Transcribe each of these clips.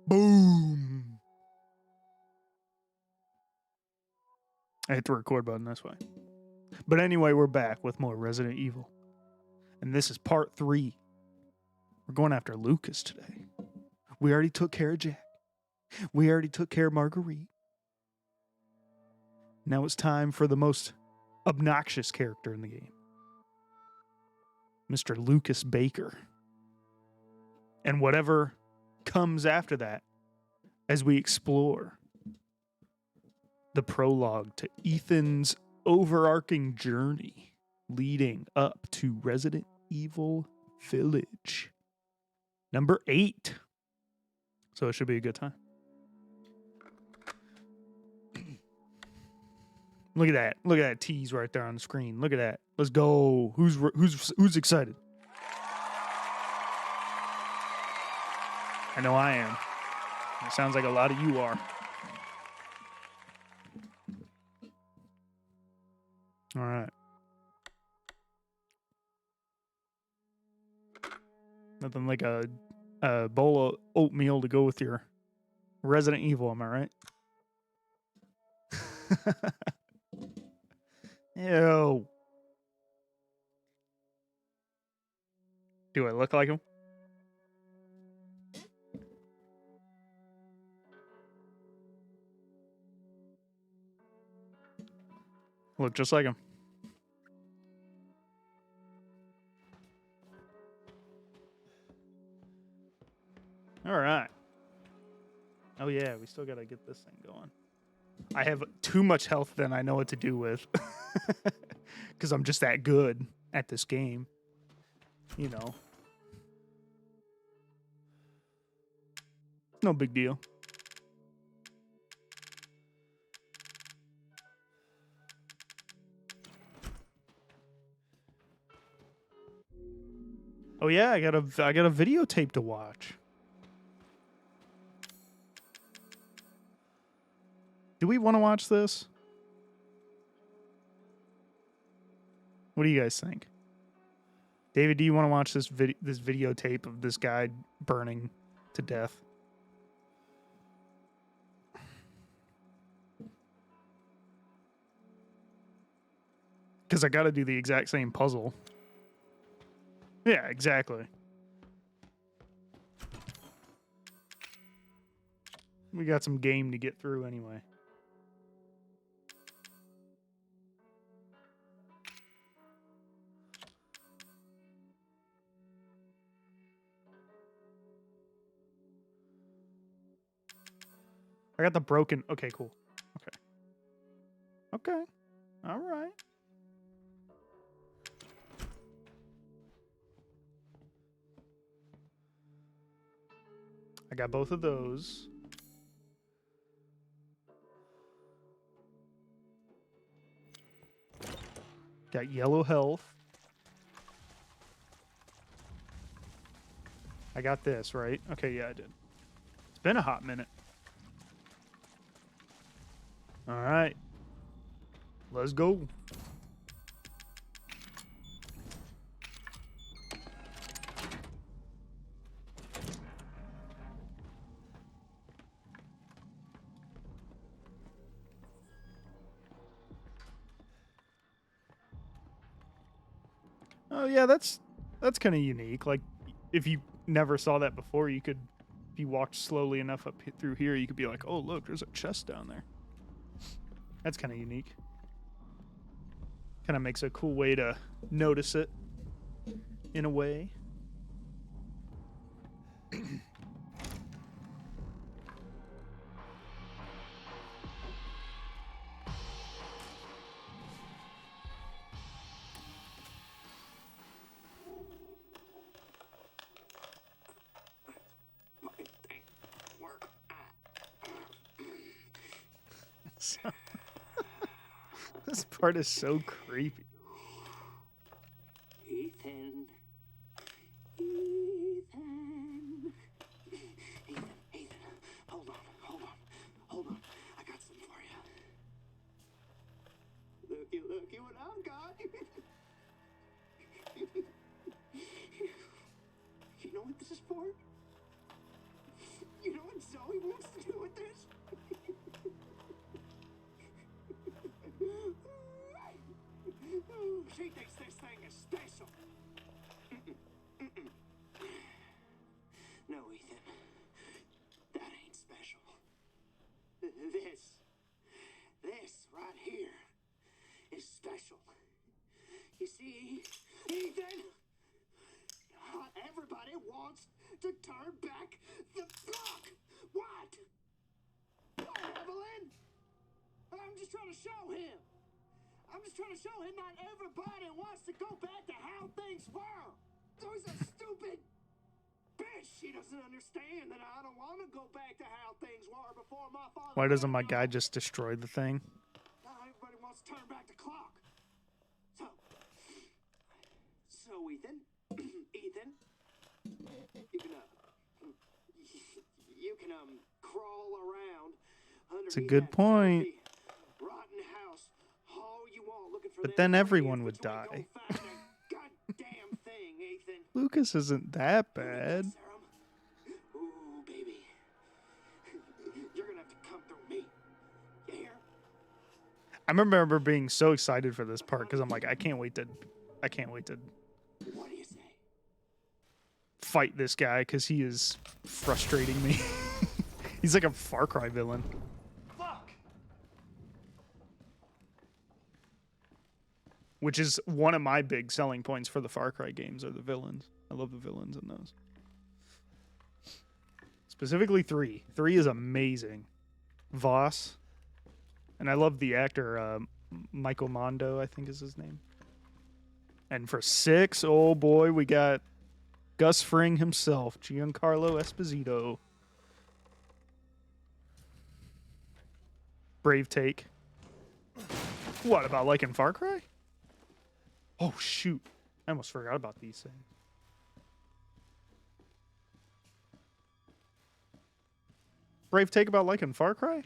Boom. I hit the record button, that's why. But anyway, we're back with more Resident Evil. And this is part 3. We're going after Lucas today. We already took care of Jack. We already took care of Marguerite. Now it's time for the most obnoxious character in the game. Mr. Lucas Baker. And whatever comes after that as we explore the prologue to Ethan's overarching journey leading up to Resident Evil Village. Number 8. So it should be a good time. Look at that. Look at that tease right there on the screen. Look at that. Let's go. Who's excited? I know I am. It sounds like a lot of you are. All right. Nothing like a bowl of oatmeal to go with your Resident Evil, am I right? Ew. Do I look like him? Look just like him. All right. Oh yeah, we still gotta get this thing going. I have too much health than I know what to do with. Because I'm just that good at this game. You know. No big deal. Oh yeah, I got a videotape to watch. Do we want to watch this? What do you guys think? David, do you want to watch this videotape of this guy burning to death? Because I got to do the exact same puzzle. Yeah, exactly. We got some game to get through anyway. I got the broken... Okay, cool. Okay. Okay. All right. I got both of those. Got yellow health. I got this, right? Okay, yeah, I did. It's been a hot minute. All right. Let's go. Oh yeah, that's kind of unique. Like, if you never saw that before, you could, if you walked slowly enough up through here, you could be like, oh look, there's a chest down there. That's kind of unique. Kind of makes a cool way to notice it, in a way. This part is so creepy. Ethan. Hold on. I got some for you. Looky what I've got. You know what this is for? You know what This right here is special. You see, Ethan, not everybody wants to turn back the clock. What? Oh, Eveline, I'm just trying to show him. Not everybody wants to go back to how things were. There's a stupid bitch. She doesn't understand that I don't want to go back to how things were before my father. Why doesn't my guy just destroy the thing? Not everybody wants to turn back the clock. So Ethan, you can crawl around underneath. It's a good point. Rotten house all you want, looking for But them then everyone aliens, would but you ain't die. gonna find a goddamn thing, Ethan. Lucas isn't that bad. Serum? Ooh, baby. You're gonna have to come through me. You hear? I remember being so excited for this part because I'm like, I can't wait to What do you say? fight this guy because he is frustrating me. He's like a Far Cry villain. Fuck! Which is one of my big selling points for the Far Cry games are the villains. I love the villains in those. Specifically 3. 3 is amazing. Voss. And I love the actor, Michael Mondo, I think is his name. And for 6, oh boy, we got Gus Fring himself, Giancarlo Esposito. Brave take. What, about liking Far Cry? Oh, shoot. I almost forgot about these things. Brave take about liking Far Cry?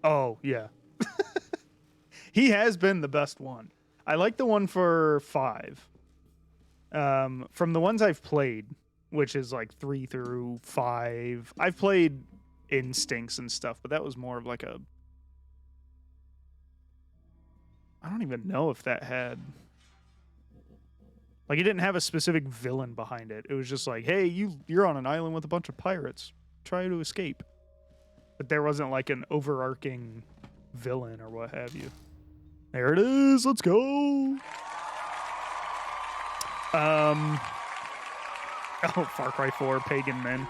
Oh, yeah. He has been the best one. I like the one for 5. From the ones I've played, which is like 3 through 5. I've played Instincts and stuff, but that was more of like a... I don't even know if that had... Like, it didn't have a specific villain behind it. It was just like, hey, you're on an island with a bunch of pirates. Try to escape. But there wasn't like an overarching villain or what have you. There it is. Let's go. Oh, Far Cry 4, Pagan Man.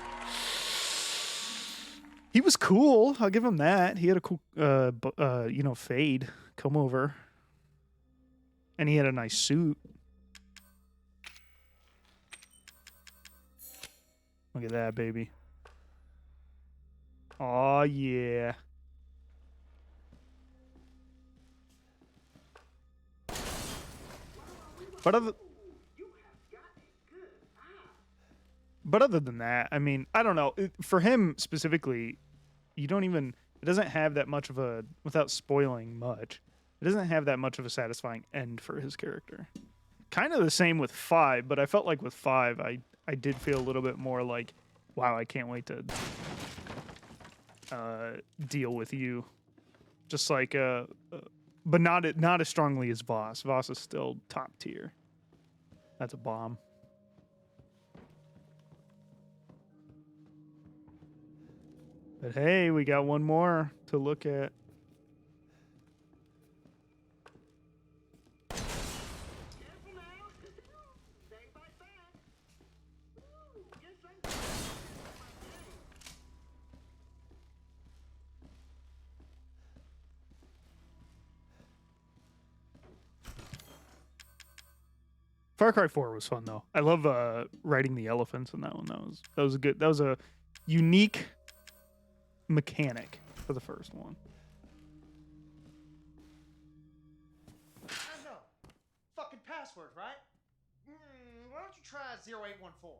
He was cool. I'll give him that. He had a cool, fade come over. And he had a nice suit. Look at that, baby. Oh yeah. But other than that, I mean, I don't know. For him specifically, it doesn't have that much of a, without spoiling much, it doesn't have that much of a satisfying end for his character. Kind of the same with 5, but I felt like with 5, I did feel a little bit more like, wow, I can't wait to deal with you. Just like, but not as strongly as Voss. Voss is still top tier. That's a bomb. But hey, we got one more to look at. Far Cry 4 was fun though. I love riding the elephants in that one. That was a good. That was a unique mechanic for the first one. I know. Fucking password, right? Why don't you try 0814?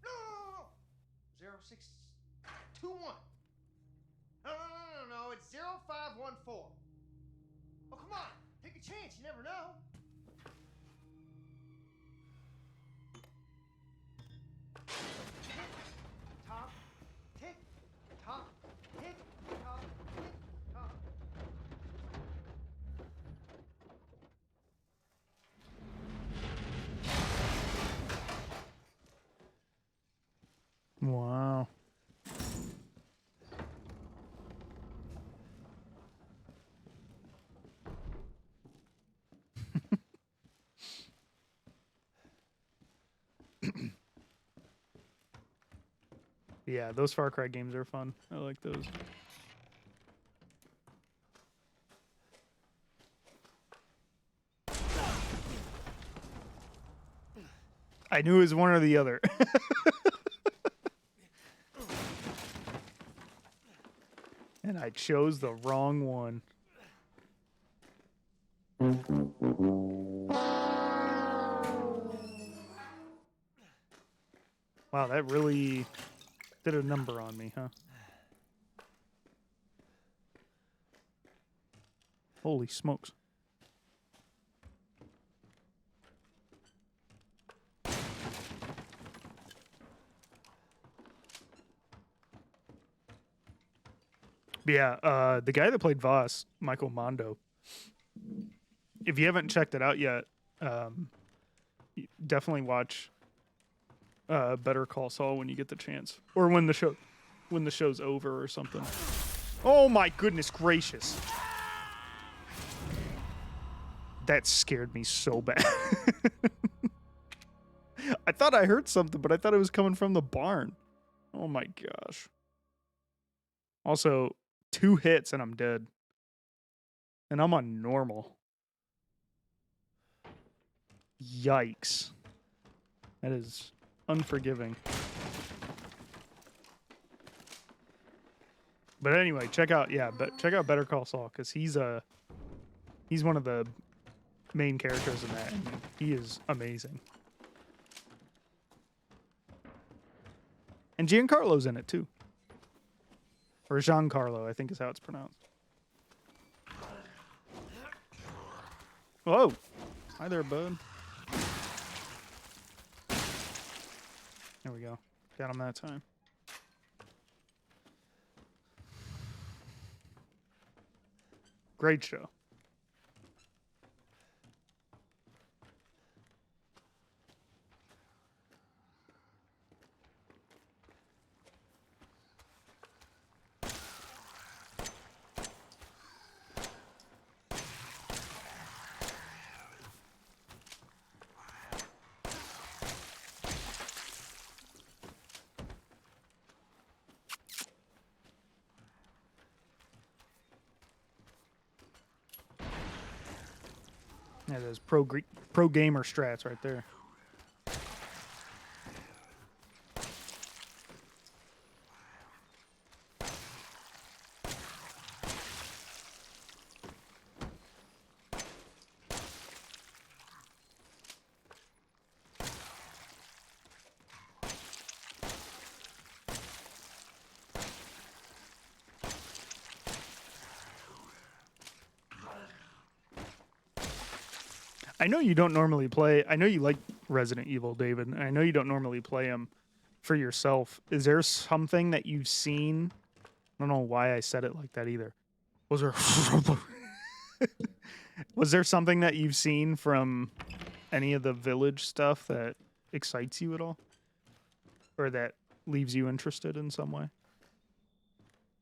No. 0621. No. It's 0514. Oh, come on. Take a chance. You never know. Top Wow. Yeah, those Far Cry games are fun. I like those. I knew it was one or the other. And I chose the wrong one. Wow, that really did a number on me, huh? Holy smokes. But yeah, the guy that played Voss, Michael Mondo, if you haven't checked it out yet, definitely watch Better Call Saul when you get the chance. Or when the show's over or something. Oh my goodness gracious. That scared me so bad. I thought I heard something, but I thought it was coming from the barn. Oh my gosh. Also, 2 hits and I'm dead. And I'm on normal. Yikes. That is unforgiving. But anyway, check out Better Call Saul, because he's one of the main characters in that, and he is amazing. And Giancarlo's in it too. Or Giancarlo, I think is how it's pronounced. Whoa. Hi there, bud. There we go. Got him that time. Great show. Yeah, those pro gamer strats right there. I know you don't normally play. I know you like Resident Evil, David. And I know you don't normally play them for yourself. Is there something that you've seen? I don't know why I said it like that either. Was there was there something that you've seen from any of the Village stuff that excites you at all? Or that leaves you interested in some way?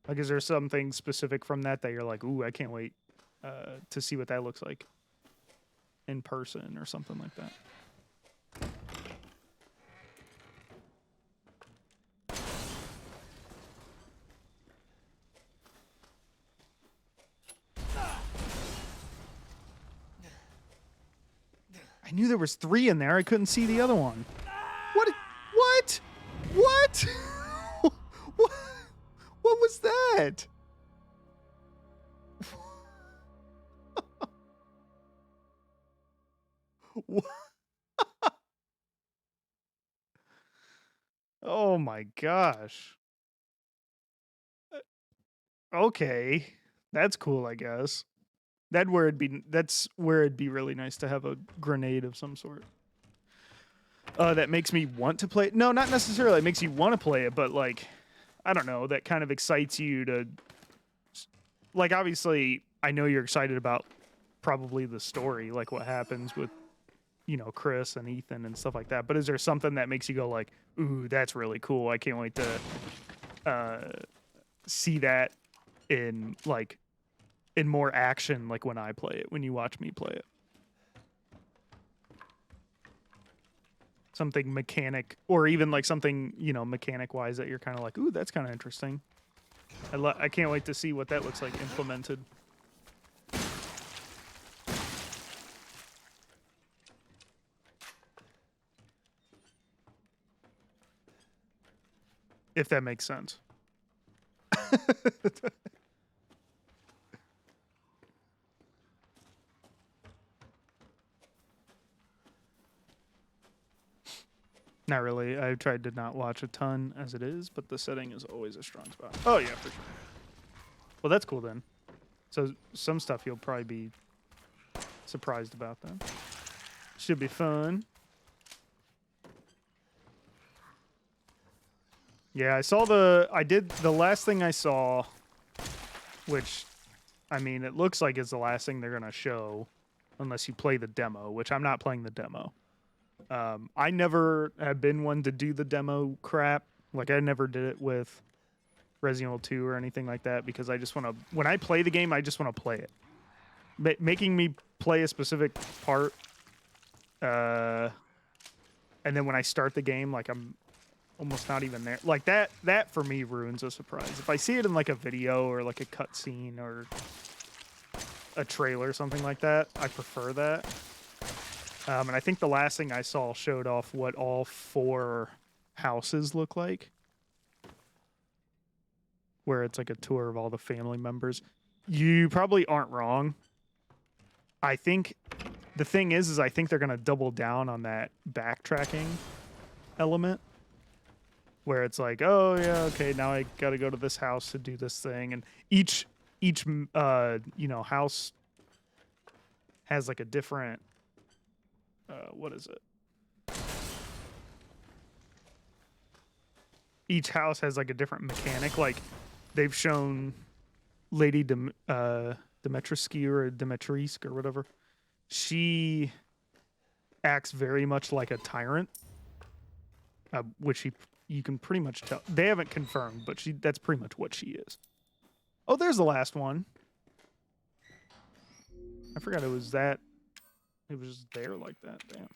Like, is there something specific from that you're like, ooh, I can't wait to see what that looks like in person or something like that? I knew there was 3 in there. I couldn't see the other one. What? What? What? What? What was that? What? Oh my gosh. Okay. That's cool, I guess. That's where it'd be really nice to have a grenade of some sort. That makes me want to play it. No, not necessarily. It makes you want to play it, but like, I don't know, that kind of excites you to, like, obviously I know you're excited about probably the story, like what happens with Chris and Ethan and stuff like that. But is there something that makes you go like, ooh, that's really cool. I can't wait to see that in more action, like when I play it, when you watch me play it. Something mechanic, or even like something, mechanic wise that you're kind of like, ooh, that's kind of interesting. I can't wait to see what that looks like implemented. If that makes sense. Not really. I've tried to not watch a ton as it is, but the setting is always a strong spot. Oh, yeah, for sure. Well, that's cool then. So some stuff you'll probably be surprised about then. Should be fun. Yeah, I did the last thing I saw, which, I mean, it looks like it's the last thing they're going to show unless you play the demo, which I'm not playing the demo. I never have been one to do the demo crap. Like, I never did it with Resident Evil 2 or anything like that because I just want to, when I play the game, I just want to play it. Making me play a specific part, and then when I start the game, like, I'm almost not even there. Like, that for me ruins a surprise. If I see it in, like, a video or, like, a cutscene or a trailer or something like that, I prefer that. And I think the last thing I saw showed off what all 4 houses look like, where it's like a tour of all the family members. You probably aren't wrong. I think the thing is I think they're going to double down on that backtracking element, where it's like, oh yeah, okay, now I got to go to this house to do this thing, and each house has like a different what is it? Each house has like a different mechanic. Like, they've shown Lady Dimitrescu or Dimitrescu or whatever. She acts very much like a tyrant, which you can pretty much tell. They haven't confirmed, but that's pretty much what she is. Oh, there's the last one. I forgot it was that. It was just there like that. Damn.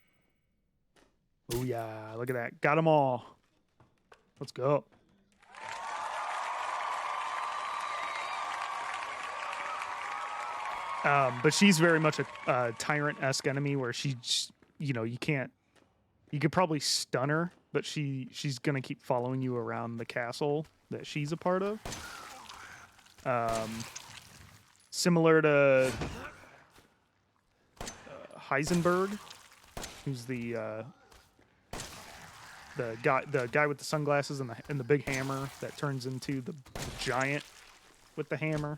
Oh, yeah. Look at that. Got them all. Let's go. But she's very much a tyrant-esque enemy where she's, you could probably stun her, but she's going to keep following you around the castle that she's a part of. Similar to Heisenberg, who's the guy with the sunglasses and the big hammer that turns into the giant with the hammer.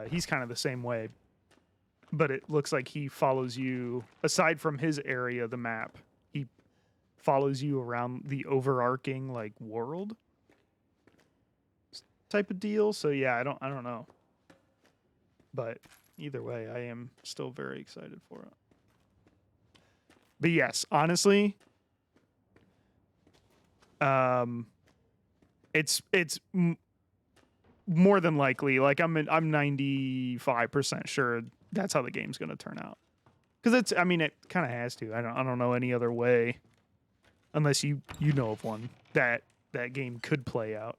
He's kind of the same way, but it looks like he follows you, aside from his area of the map, he follows you around the overarching like world type of deal. So yeah, I don't know. But either way, I am still very excited for it. But yes, honestly, it's more than likely, like I'm 95% sure that's how the game's going to turn out. Because it kind of has to. I don't know any other way, unless you know of one that game could play out.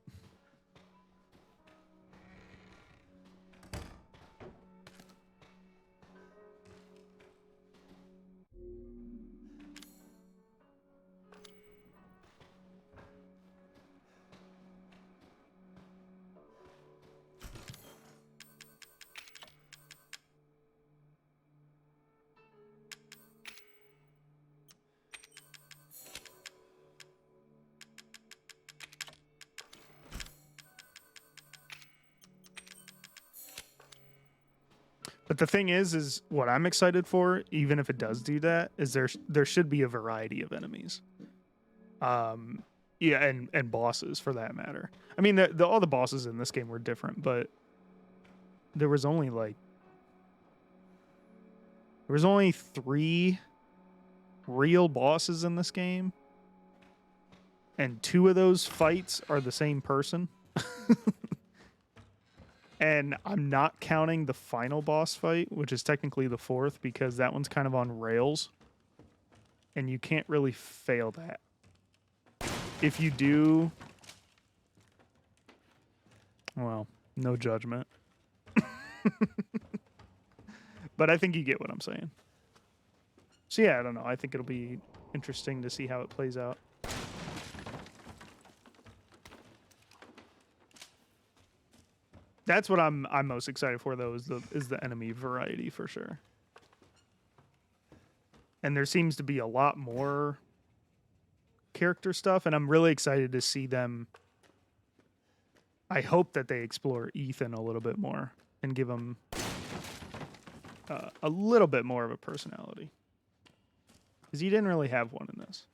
But the thing is what I'm excited for, even if it does do that, is there should be a variety of enemies. Yeah, and bosses for that matter. I mean, all the bosses in this game were different, but there was only like There was only 3 real bosses in this game, and 2 of those fights are the same person. And I'm not counting the final boss fight, which is technically the 4th, because that one's kind of on rails, and you can't really fail that. If you do, well, no judgment. But I think you get what I'm saying. So yeah, I don't know. I think it'll be interesting to see how it plays out. That's what I'm most excited for, though, is the enemy variety for sure. And there seems to be a lot more character stuff, and I'm really excited to see them. I hope that they explore Ethan a little bit more and give him a little bit more of a personality, because he didn't really have one in this,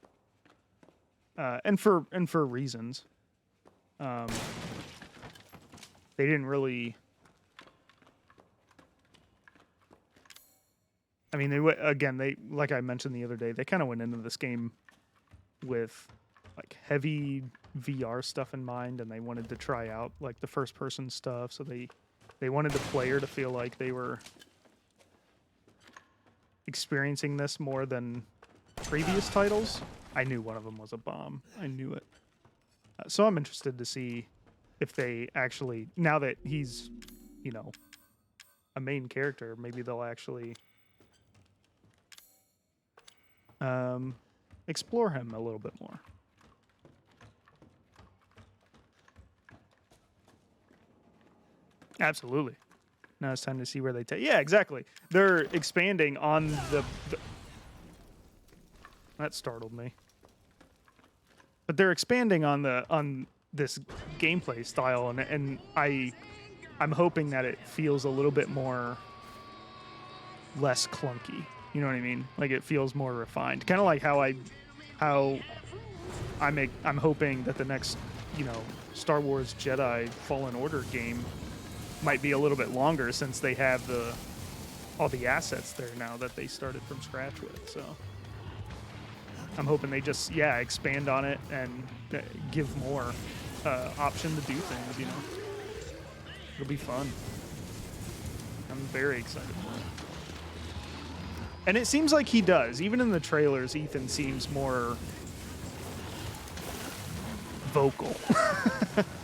and for reasons. They didn't really. I mean, they like I mentioned the other day, they kind of went into this game with like heavy VR stuff in mind, and they wanted to try out like the first person stuff. So they wanted the player to feel like they were experiencing this more than previous titles. I knew one of them was a bomb. I knew it. So I'm interested to see if they actually, now that he's, you know, a main character, maybe they'll actually explore him a little bit more. Absolutely. Now it's time to see where they take. Yeah, exactly. They're expanding on the. That startled me. But they're expanding on this gameplay style, and I'm hoping that it feels a little bit more less clunky. You know what I mean? Like it feels more refined. Kind of like how I'm hoping that the next, you know, Star Wars Jedi Fallen Order game might be a little bit longer, since they have all the assets there now that they started from scratch with. So I'm hoping they just expand on it and give more option to do things. You know, it'll be fun. I'm very excited for it. And it seems like he does. Even in the trailers, Ethan seems more vocal,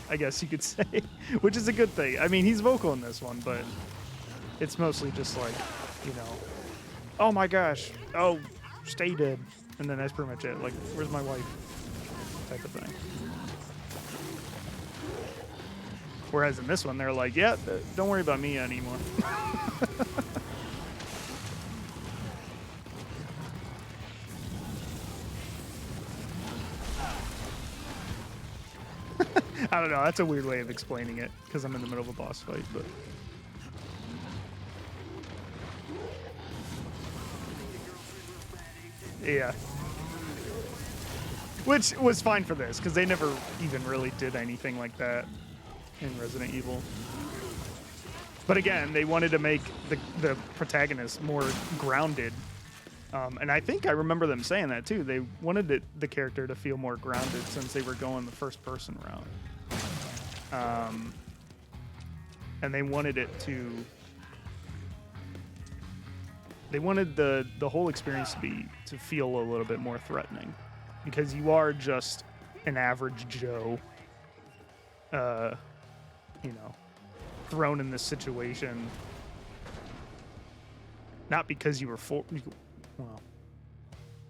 I guess you could say, which is a good thing. I mean, he's vocal in this one, but it's mostly just like, you know, oh my gosh, oh, stay dead. And then that's pretty much it. Like, where's my wife? Type of thing. Whereas in this one, they're like, yeah, don't worry about me anymore. I don't know. That's a weird way of explaining it, because I'm in the middle of a boss fight, but. Yeah. Which was fine for this, because they never even really did anything like that in Resident Evil. But again, they wanted to make the protagonist more grounded. And I think I remember them saying that too. They wanted the character to feel more grounded, since they were going the first person route. And they wanted it to. They wanted the whole experience to feel a little bit more threatening, because you are just an average Joe, you know, thrown in this situation. Not because you were well,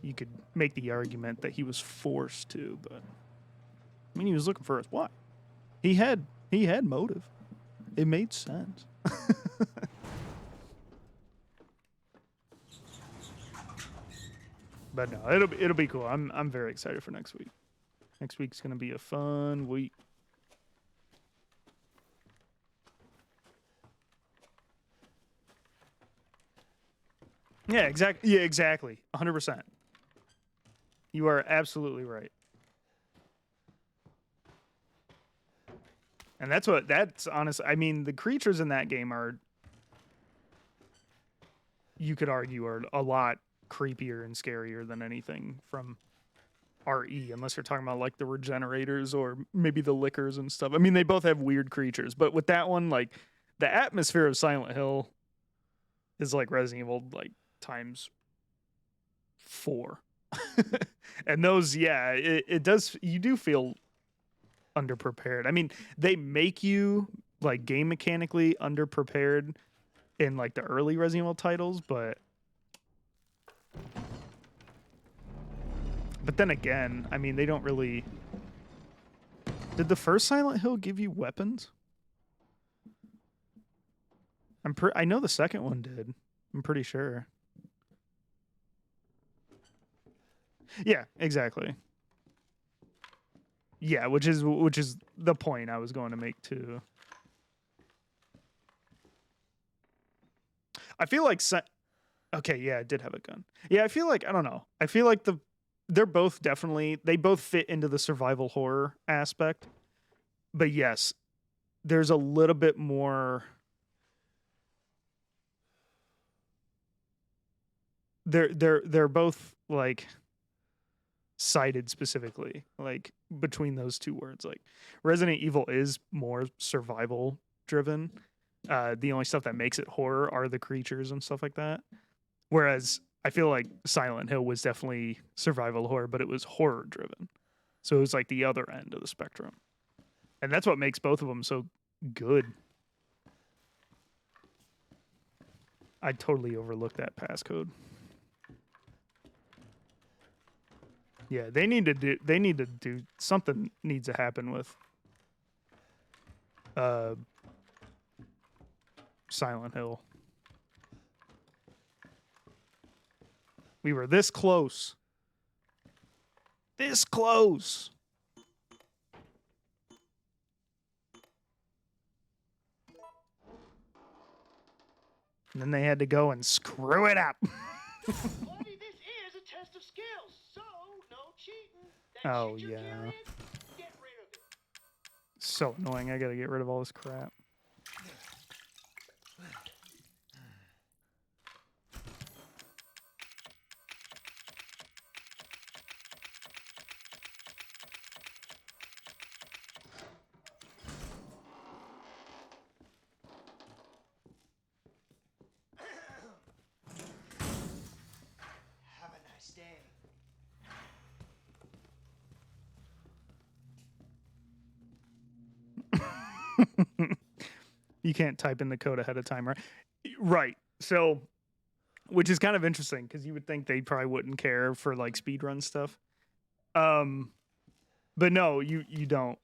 you could make the argument that he was forced to, but I mean, he was looking for his wife. He had motive. It made sense. But no, it'll be cool. I'm very excited for next week. Next week's gonna be a fun week. Yeah, exactly. Yeah, exactly. 100%. You are absolutely right. And that's honest. I mean, the creatures in that game are, you could argue are a lot creepier and scarier than anything from RE, unless you're talking about like the regenerators or maybe the lickers and stuff. I mean, they both have weird creatures, but with that one, like the atmosphere of Silent Hill is like Resident Evil like times 4. And those, yeah, it does, you do feel underprepared. I mean, they make you like game mechanically underprepared in like the early Resident Evil titles, but then again, I mean, they don't really. Did the first Silent Hill give you weapons? I know the second one did. I'm pretty sure. Yeah, exactly. Yeah, which is the point I was going to make too. I feel like okay, yeah, it did have a gun. Yeah, I feel like, I don't know. I feel like they're both definitely, they both fit into the survival horror aspect. But yes, there's a little bit more. They're both like cited specifically, like between those two words. Like Resident Evil is more survival driven. The only stuff that makes it horror are the creatures and stuff like that. Whereas I feel like Silent Hill was definitely survival horror, but it was horror driven. So it was like the other end of the spectrum. And that's what makes both of them so good. I totally overlooked that passcode. Yeah, they need to do something needs to happen with Silent Hill. We were this close. This close. And then they had to go and screw it up. Buddy, this is a test of skills, so no cheating. That Oh, shit you're yeah. carrying, get rid of it. So annoying. I gotta get rid of all this crap. Have a nice day. You can't type in the code ahead of time, right? Right. So, which is kind of interesting because you would think they probably wouldn't care for like speedrun stuff. But no, you don't.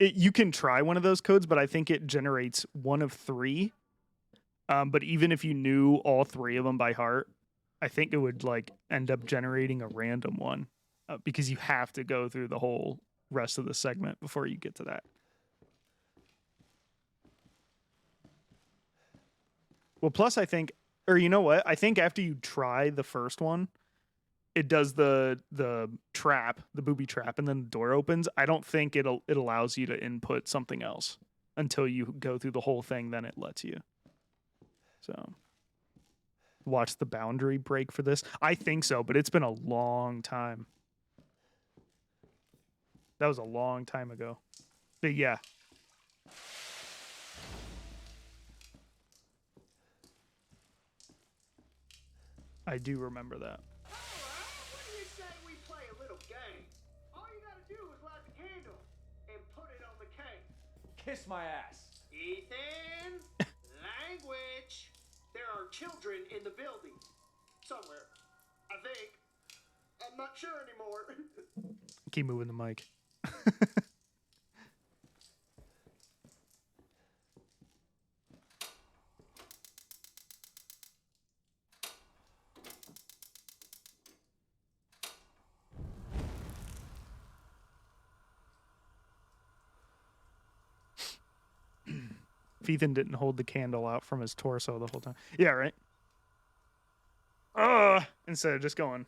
You can try one of those codes, but I think it generates one of 3. But even if you knew all 3 of them by heart, I think it would like end up generating a random one because you have to go through the whole rest of the segment before you get to that. Well, plus I think, or you know what? I think after you try the first one, it does the trap, the booby trap, and then the door opens. I don't think it allows you to input something else until you go through the whole thing. Then it lets you. So, watch the boundary break for this. I think so, but it's been a long time. That was a long time ago. But yeah. I do remember that. What do you say we play a little game? All you gotta do is light the candle and put it on the cake. Kiss my ass. Ethan, language. There are children in the building. Somewhere. I think. I'm not sure anymore. Keep moving the mic. Ethan didn't hold the candle out from his torso the whole time. Yeah, right? Instead of just going.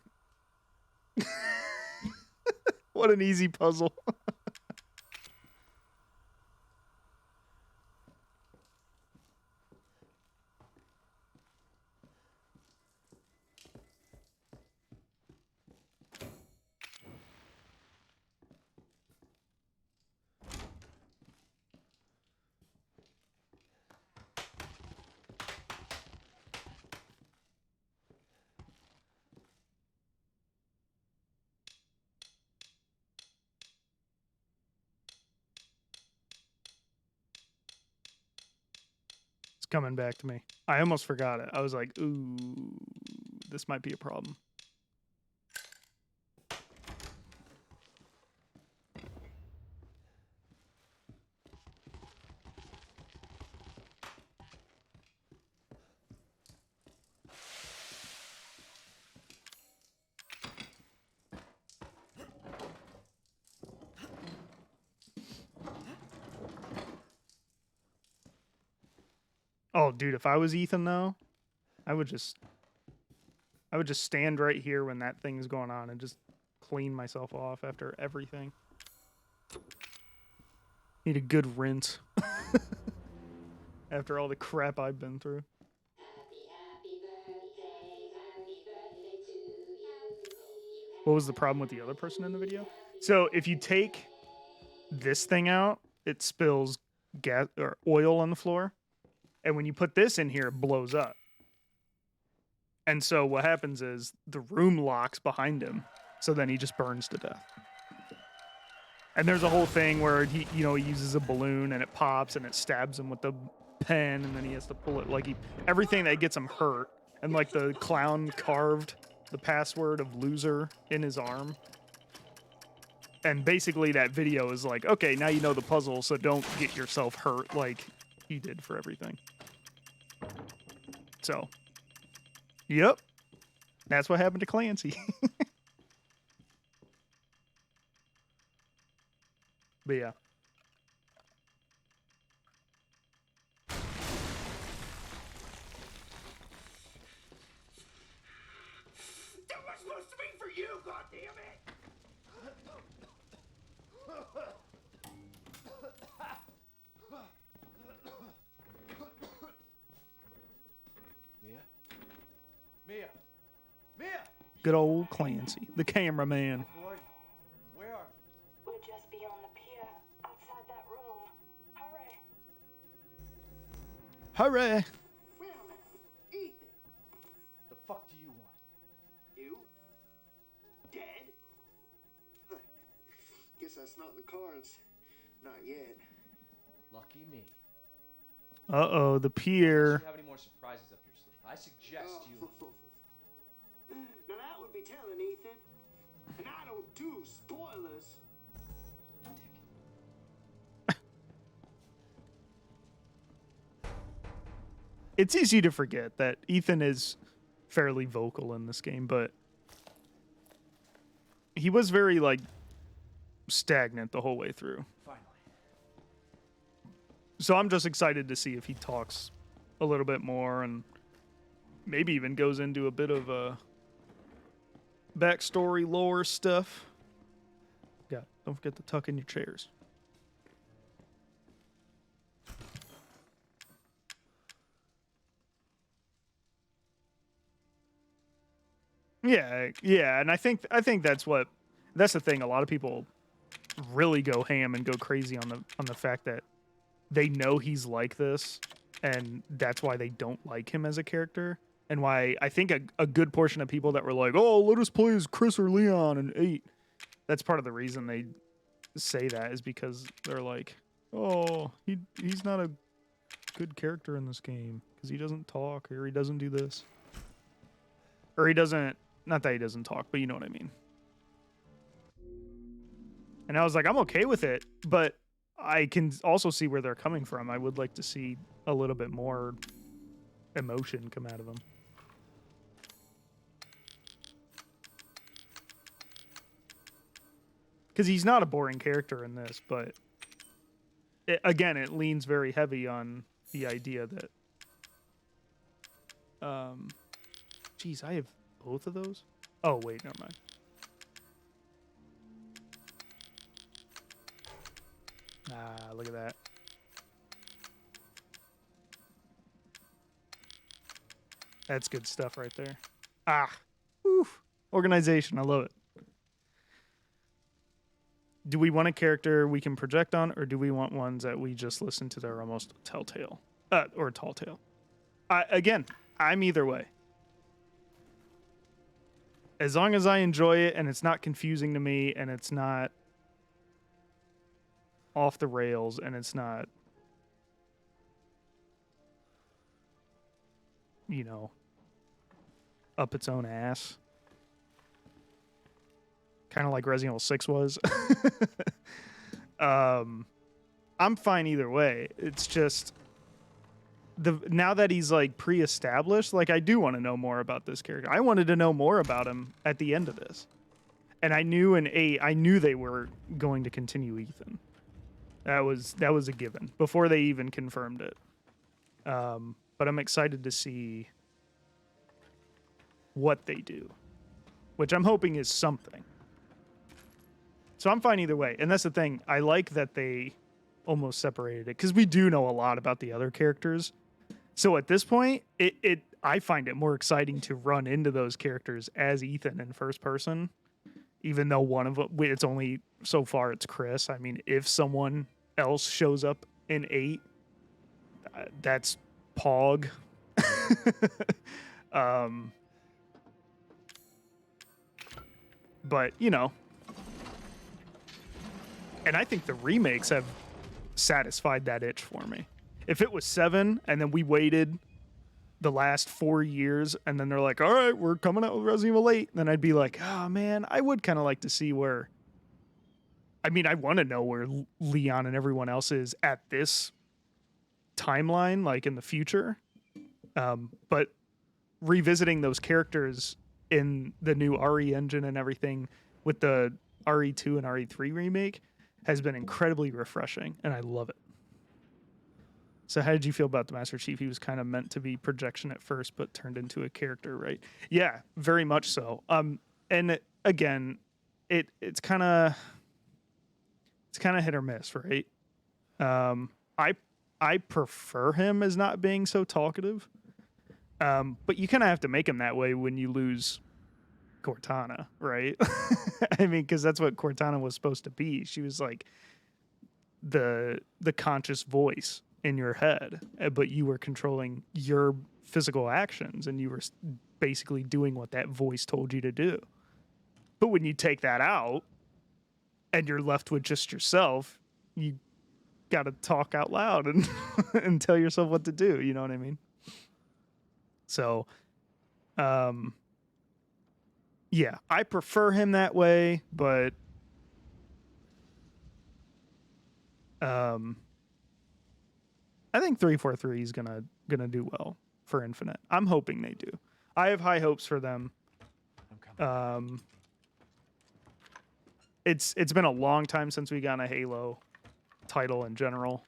What an easy puzzle. coming back to me. I almost forgot it. I was like, ooh, this might be a problem. Oh, dude, if I was Ethan, though, I would just stand right here when that thing's going on and just clean myself off after everything. Need a good rinse after all the crap I've been through. What was the problem with the other person in the video? So if you take this thing out, it spills gas or oil on the floor. And when you put this in here, it blows up. And so what happens is the room locks behind him. So then he just burns to death. And there's a whole thing where he uses a balloon and it pops and it stabs him with the pen and then he has to pull it. Like everything that gets him hurt. And like the clown carved the password of loser in his arm. And basically that video is like, okay, now you know the puzzle, so don't get yourself hurt like he did for everything. So, yep. That's what happened to Clancy. But yeah. That was supposed to be for you, goddammit! Mia! Mia! Good old Clancy, the cameraman. Boy, where are We're just beyond the pier, outside that room. Hurry! Hooray! Well, now, Ethan, the fuck do you want? you? Dead? Guess that's not in the cards. Not yet. Lucky me. Uh-oh, the Do pier. you have any more surprises up your sleeve? I suggest you. Now that would be telling, Ethan. And I don't do spoilers. It's easy to forget that Ethan is fairly vocal in this game, but he was very, like, stagnant the whole way through. Finally. So I'm just excited to see if he talks a little bit more and maybe even goes into a bit of backstory lore stuff. Yeah, don't forget to tuck in your chairs. Yeah, and I think that's the thing. A lot of people really go ham and go crazy on the fact that they know he's like this, and that's why they don't like him as a character, and why I think a good portion of people that were like, "Oh, let us play as Chris or Leon in 8," that's part of the reason they say that is because they're like, "Oh, he's not a good character in this game because he doesn't talk or he doesn't do this or he doesn't." Not that he doesn't talk, but you know what I mean. And I was like, I'm okay with it, but I can also see where they're coming from. I would like to see a little bit more emotion come out of him. Because he's not a boring character in this, but it leans very heavy on the idea that... Geez, I have both of those? Oh, wait, never mind. Ah, look at that. That's good stuff right there. Ah, oof. Organization, I love it. Do we want a character we can project on, or do we want ones that we just listen to that are almost telltale? Or tall tale? Again, I'm either way. As long as I enjoy it and it's not confusing to me and it's not off the rails and it's not you know, up its own ass. Kind of like Resident Evil 6 was. I'm fine either way. It's just now that he's like pre-established, like I do want to know more about this character. I wanted to know more about him at the end of this. And I knew I knew they were going to continue Ethan. That was a given before they even confirmed it. But I'm excited to see what they do, which I'm hoping is something. So I'm fine either way. And that's the thing. I like that they almost separated it because we do know a lot about the other characters. So at this point, I find it more exciting to run into those characters as Ethan in first person, even though one of them, it's only so far it's Chris. I mean, if someone else shows up in 8, that's Pog. But, you know, and I think the remakes have satisfied that itch for me. If it was 7 and then we waited the last 4 years and then they're like, all right, we're coming out with Resident Evil 8, then I'd be like, oh man, I would kind of like to see where, I mean, I want to know where Leon and everyone else is at this timeline, like in the future. But revisiting those characters in the new RE engine and everything with the RE2 and RE3 remake has been incredibly refreshing, and I love it. So how did you feel about the Master Chief? He was kind of meant to be projection at first, but turned into a character, right? Yeah, very much so. And again, it's kind of hit or miss, right? I prefer him as not being so talkative, but you kind of have to make him that way when you lose Cortana, right? I mean, because that's what Cortana was supposed to be. She was like the conscious voice in your head, but you were controlling your physical actions and you were basically doing what that voice told you to do. But when you take that out and you're left with just yourself, you got to talk out loud and and tell yourself what to do, you know what I mean? So yeah, I prefer him that way, but I think 343 is gonna do well for Infinite. I'm hoping they do. I have high hopes for them. It's been a long time since we got a Halo title in general.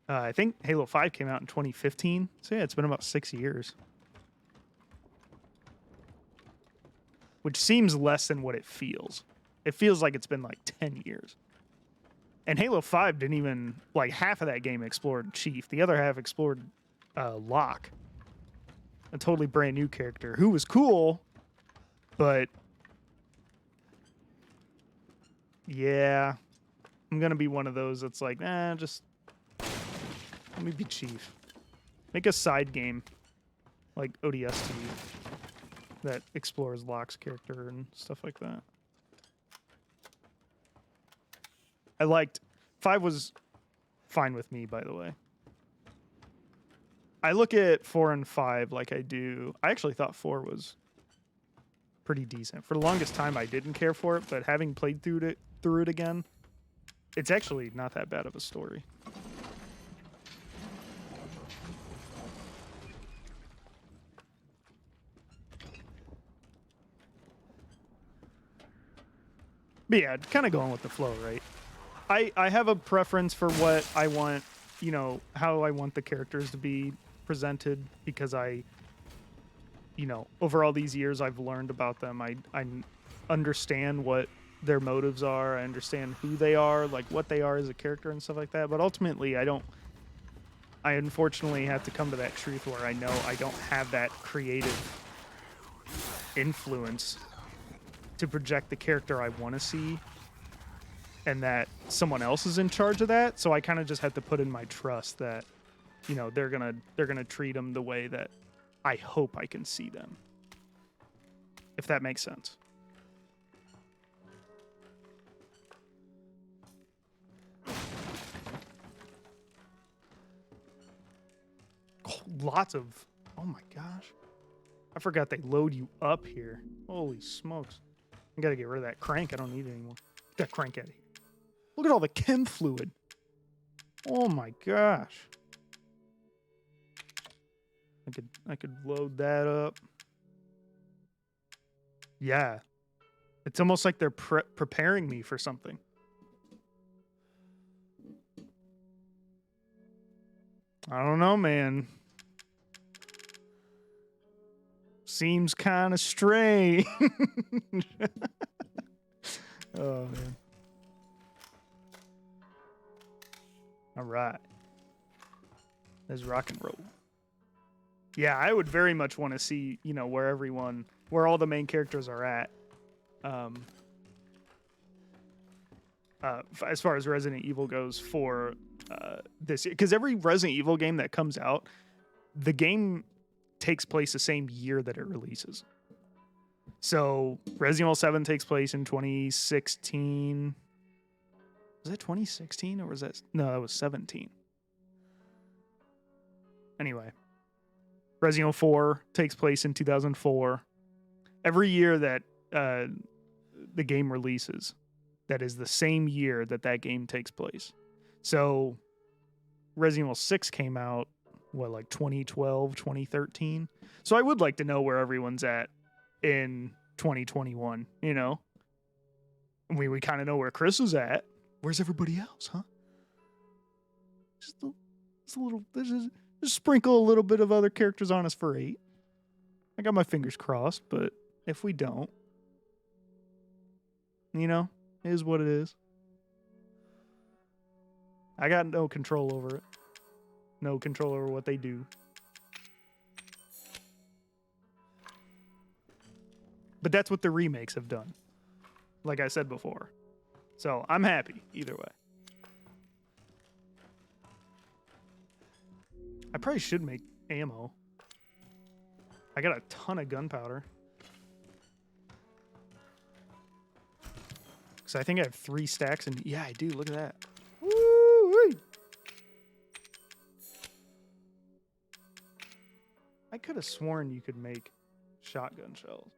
I think Halo 5 came out in 2015, so yeah, it's been about 6 years. Which seems less than what it feels. It feels like it's been like 10 years. And Halo 5 didn't even, like, half of that game explored Chief. The other half explored Locke. A totally brand new character who was cool, but yeah, I'm going to be one of those that's like, just let me be Chief. Make a side game like ODST that explores Locke's character and stuff like that. I liked 5 was fine with me, by the way. I look at 4 and 5 like I do. I actually thought 4 was pretty decent. For the longest time, I didn't care for it, but having played through it again, it's actually not that bad of a story. But yeah, kind of going with the flow, right? I have a preference for what I want, you know, how I want the characters to be presented, because I, you know, over all these years I've learned about them. I understand what their motives are. I understand who they are, like what they are as a character and stuff like that. But ultimately, I unfortunately have to come to that truth where I know I don't have that creative influence to project the character I want to see, and that someone else is in charge of that. So I kind of just have to put in my trust that, you know, they're gonna treat them the way that I hope I can see them, if that makes sense. Lots of my gosh. I forgot they load you up here. Holy smokes. I gotta get rid of that crank. I don't need it anymore. Get that crank out of here. Look at all the chem fluid. Oh my gosh. I could load that up. Yeah. It's almost like they're preparing me for something. I don't know, man. Seems kind of strange. Oh, man. All right. Let's rock and roll. Yeah, I would very much want to see, you know, where all the main characters are at. As far as Resident Evil goes for this, because every Resident Evil game that comes out, the game takes place the same year that it releases. So Resident Evil 7 takes place in 2016. Was that 2016 or was that? No, that was 17. Anyway, Resident Evil 4 takes place in 2004. Every year that the game releases, that is the same year that game takes place. So Resident Evil 6 came out, like 2012, 2013? So I would like to know where everyone's at in 2021, you know? We kind of know where Chris is at. Where's everybody else, huh? Just a little, just sprinkle a little bit of other characters on us for 8. I got my fingers crossed, but if we don't, you know, it is what it is. I got no control over it. No control over what they do. But that's what the remakes have done. Like I said before. So I'm happy either way. I probably should make ammo. I got a ton of gunpowder. Because I think I have 3 stacks and yeah, I do. Look at that. Woo-wee. I could have sworn you could make shotgun shells.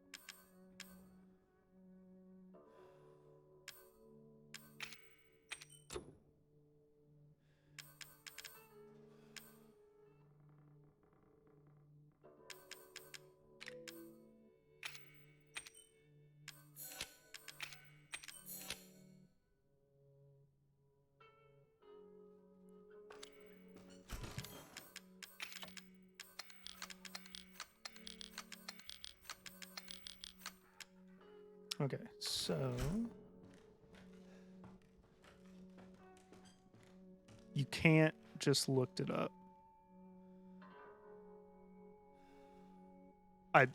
Okay, so you can't just looked it up. I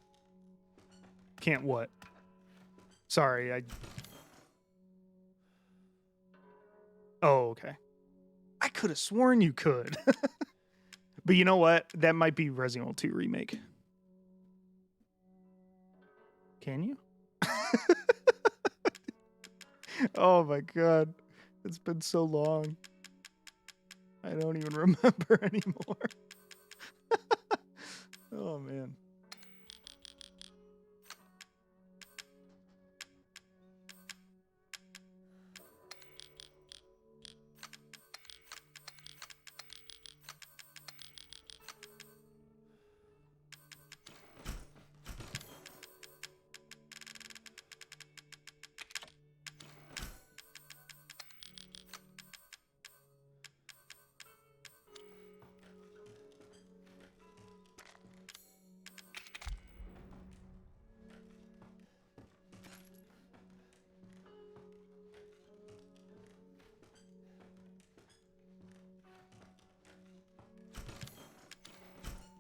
can't what? Sorry, Oh, okay. I could have sworn you could. But you know what? That might be Resident Evil 2 remake. Can you? Oh my god. It's been so long. I don't even remember anymore. Oh man.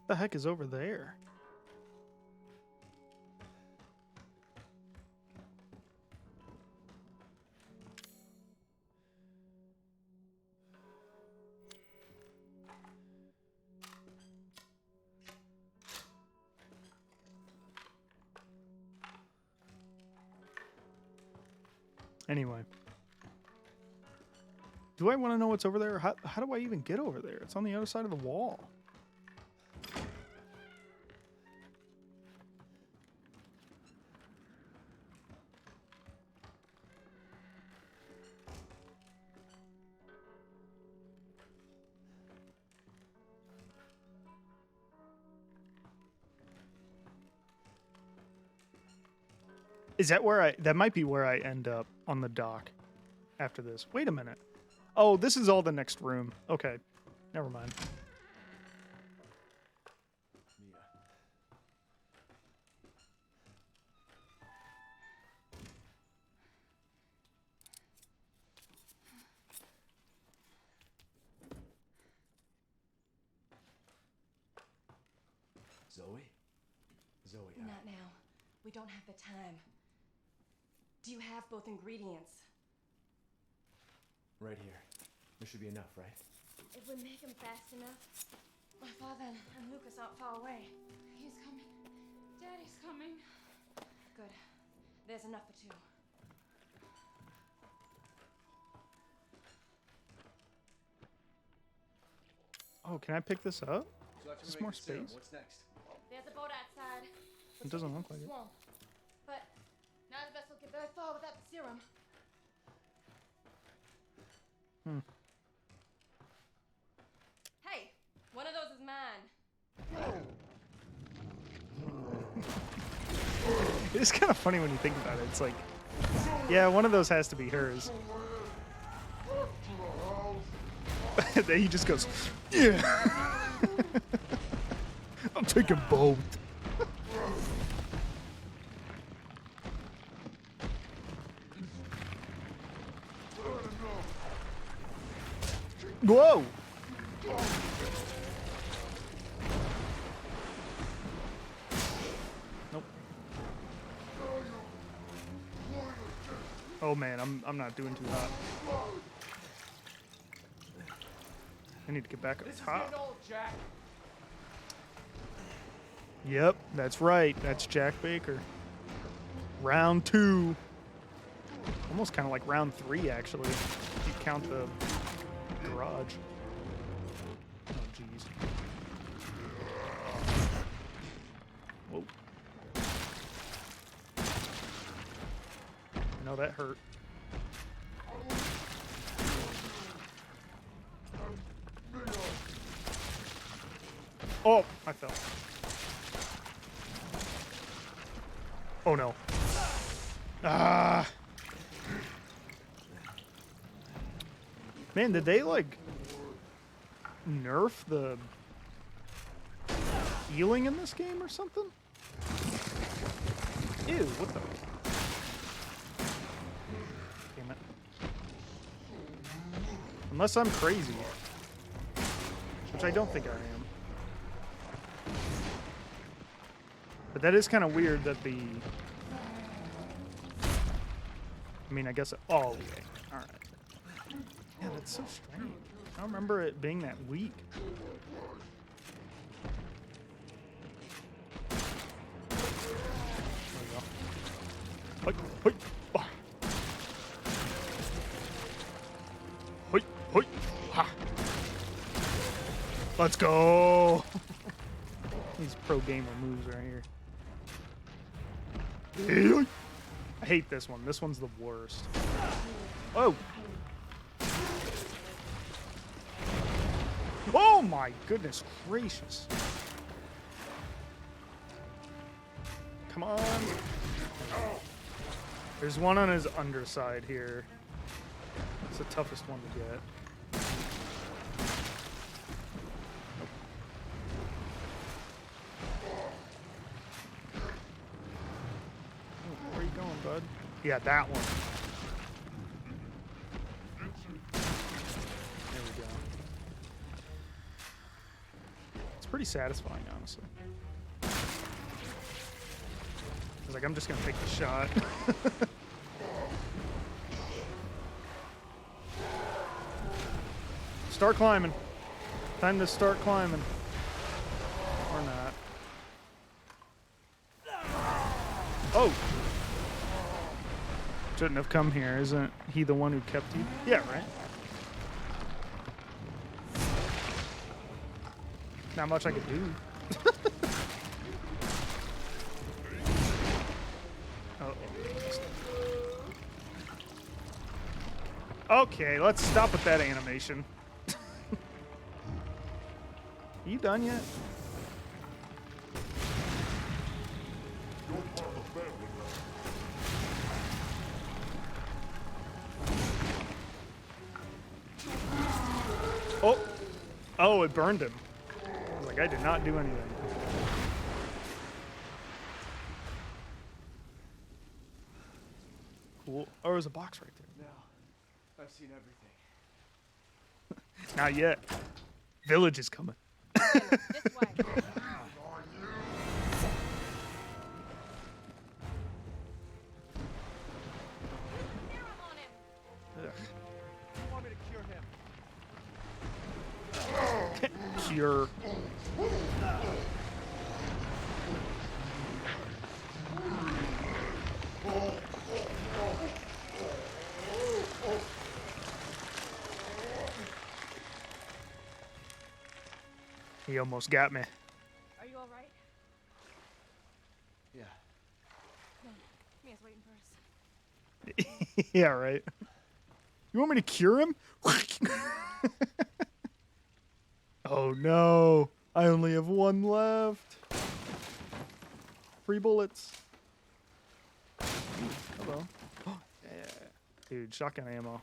What the heck is over there? Anyway. Do I want to know what's over there? How do I even get over there? It's on the other side of the wall. Is that where that might be where I end up on the dock after this. Wait a minute. Oh, this is all the next room. Okay. Never mind. Mia. Zoe? Zoe, Not now. We don't have the time. Do you have both ingredients? right here. There should be enough, right? If we make him fast enough, my father and Lucas aren't far away. He's coming. Daddy's coming. Good. There's enough for two. Oh, can I pick this up? So after Is this we more make the serum, space? what's next? There's a boat outside. It doesn't look like it. Swamp. But none of us will get very far without the serum. Hey, one of those is mine. It's kind of funny when you think about it. It's like, yeah, one of those has to be hers. Then he just goes, yeah. I'm taking both. Whoa! Nope. Oh man, I'm not doing too hot. I need to get back up top. old, Jack. Yep, that's right. That's Jack Baker. Round 2. Almost kind of like round 3, actually. If you count the garage. Oh, jeez. Whoa. I know that hurt. Oh, I fell. Oh no. Ah. Man, did they like nerf the healing in this game or something? Ew, what the? Damn it. Unless I'm crazy. Which I don't think I am. But that is kind of weird that the... I mean, I guess... Oh, okay. Alright. Yeah, that's so strange. I don't remember it being that weak. There we go. Hoi, hoi, ah. Hoi, hoi, ha. Let's go! These pro gamer moves right here. I hate this one. This one's the worst. Oh! Oh my goodness gracious. Come on. There's one on his underside here. It's the toughest one to get. Where are you going, bud? Yeah, that one. There we go. It's pretty satisfying, honestly. I was like, I'm just gonna take the shot. Start climbing. Time to start climbing. Or not. Oh! Shouldn't have come here. Isn't he the one who kept you? Yeah, right? Not much I could do. Oh. Okay, let's stop with that animation. Are you done yet? Oh! Oh, it burned him. I was like, I did not do anything. Cool. Oh, there's a box right there. Now, I've seen everything. Not yet. Village is coming. This way. Serum on him. Ugh. You want me to cure him? Cure. He almost got me. Are you all right? Yeah. Mia's waiting for us. Yeah, right. You want me to cure him? Oh no. I only have one left. 3 bullets. Hello. Yeah. Dude, shotgun ammo.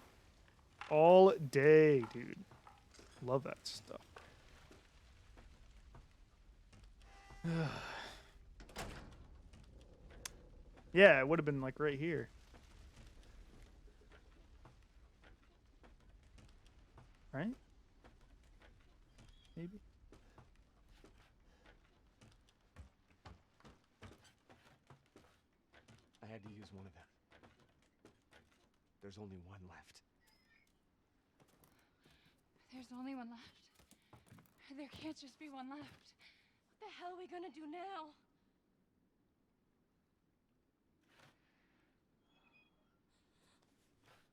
All day, dude. Love that stuff. Yeah, it would have been like right here. Right? Maybe? I had to use one of them. There's only one left. There's only one left. There can't just be one left. What the hell are we gonna do now?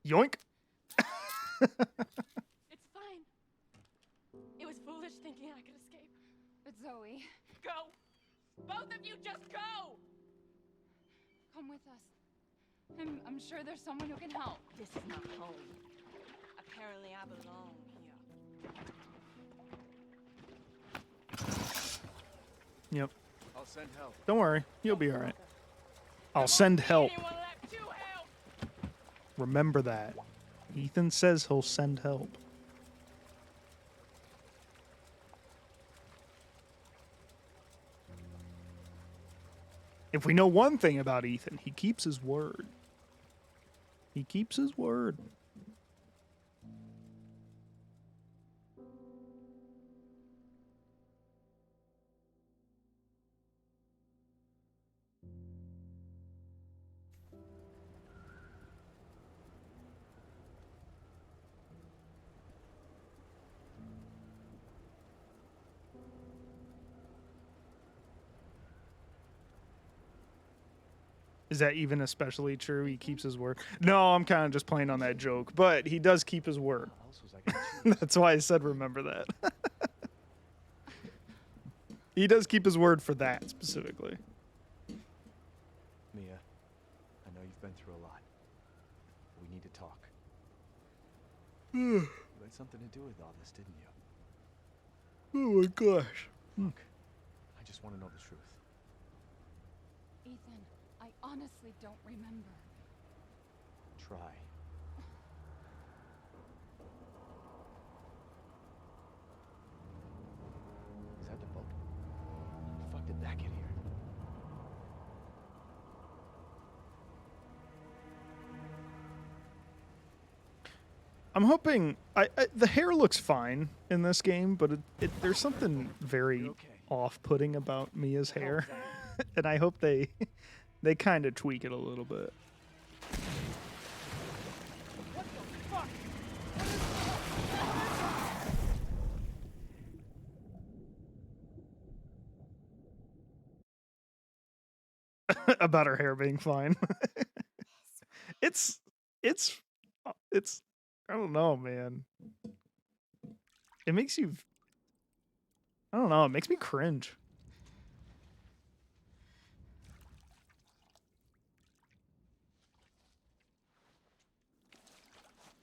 Yoink! It's fine. It was foolish thinking I could escape. But Zoe, Go! Both of you just go! come with us. I'm sure there's someone who can help. This is not home. Apparently I belong here. Yep. I'll send help. Don't worry. You'll be alright. I'll send help. Anyone left to help? Remember that. Ethan says he'll send help. If we know one thing about Ethan, he keeps his word. He keeps his word. Is that even especially true? He keeps his word. No, I'm kind of just playing on that joke, but he does keep his word. What else was I gonna choose? That's why I said remember that. He does keep his word for that specifically. Mia, I know you've been through a lot. We need to talk. You had something to do with all this, didn't you? Oh my gosh. Look, I just want to know the truth. Ethan, I honestly don't remember. Try. Is that the boat? How the fuck did that get here? I'm hoping the hair looks fine in this game, but there's something very You're okay. off-putting about Mia's What the hell hair, was that? and I hope they kind of tweak it a little bit. What the fuck? About her hair being fine. it's I don't know, man. It makes you I don't know, it makes me cringe.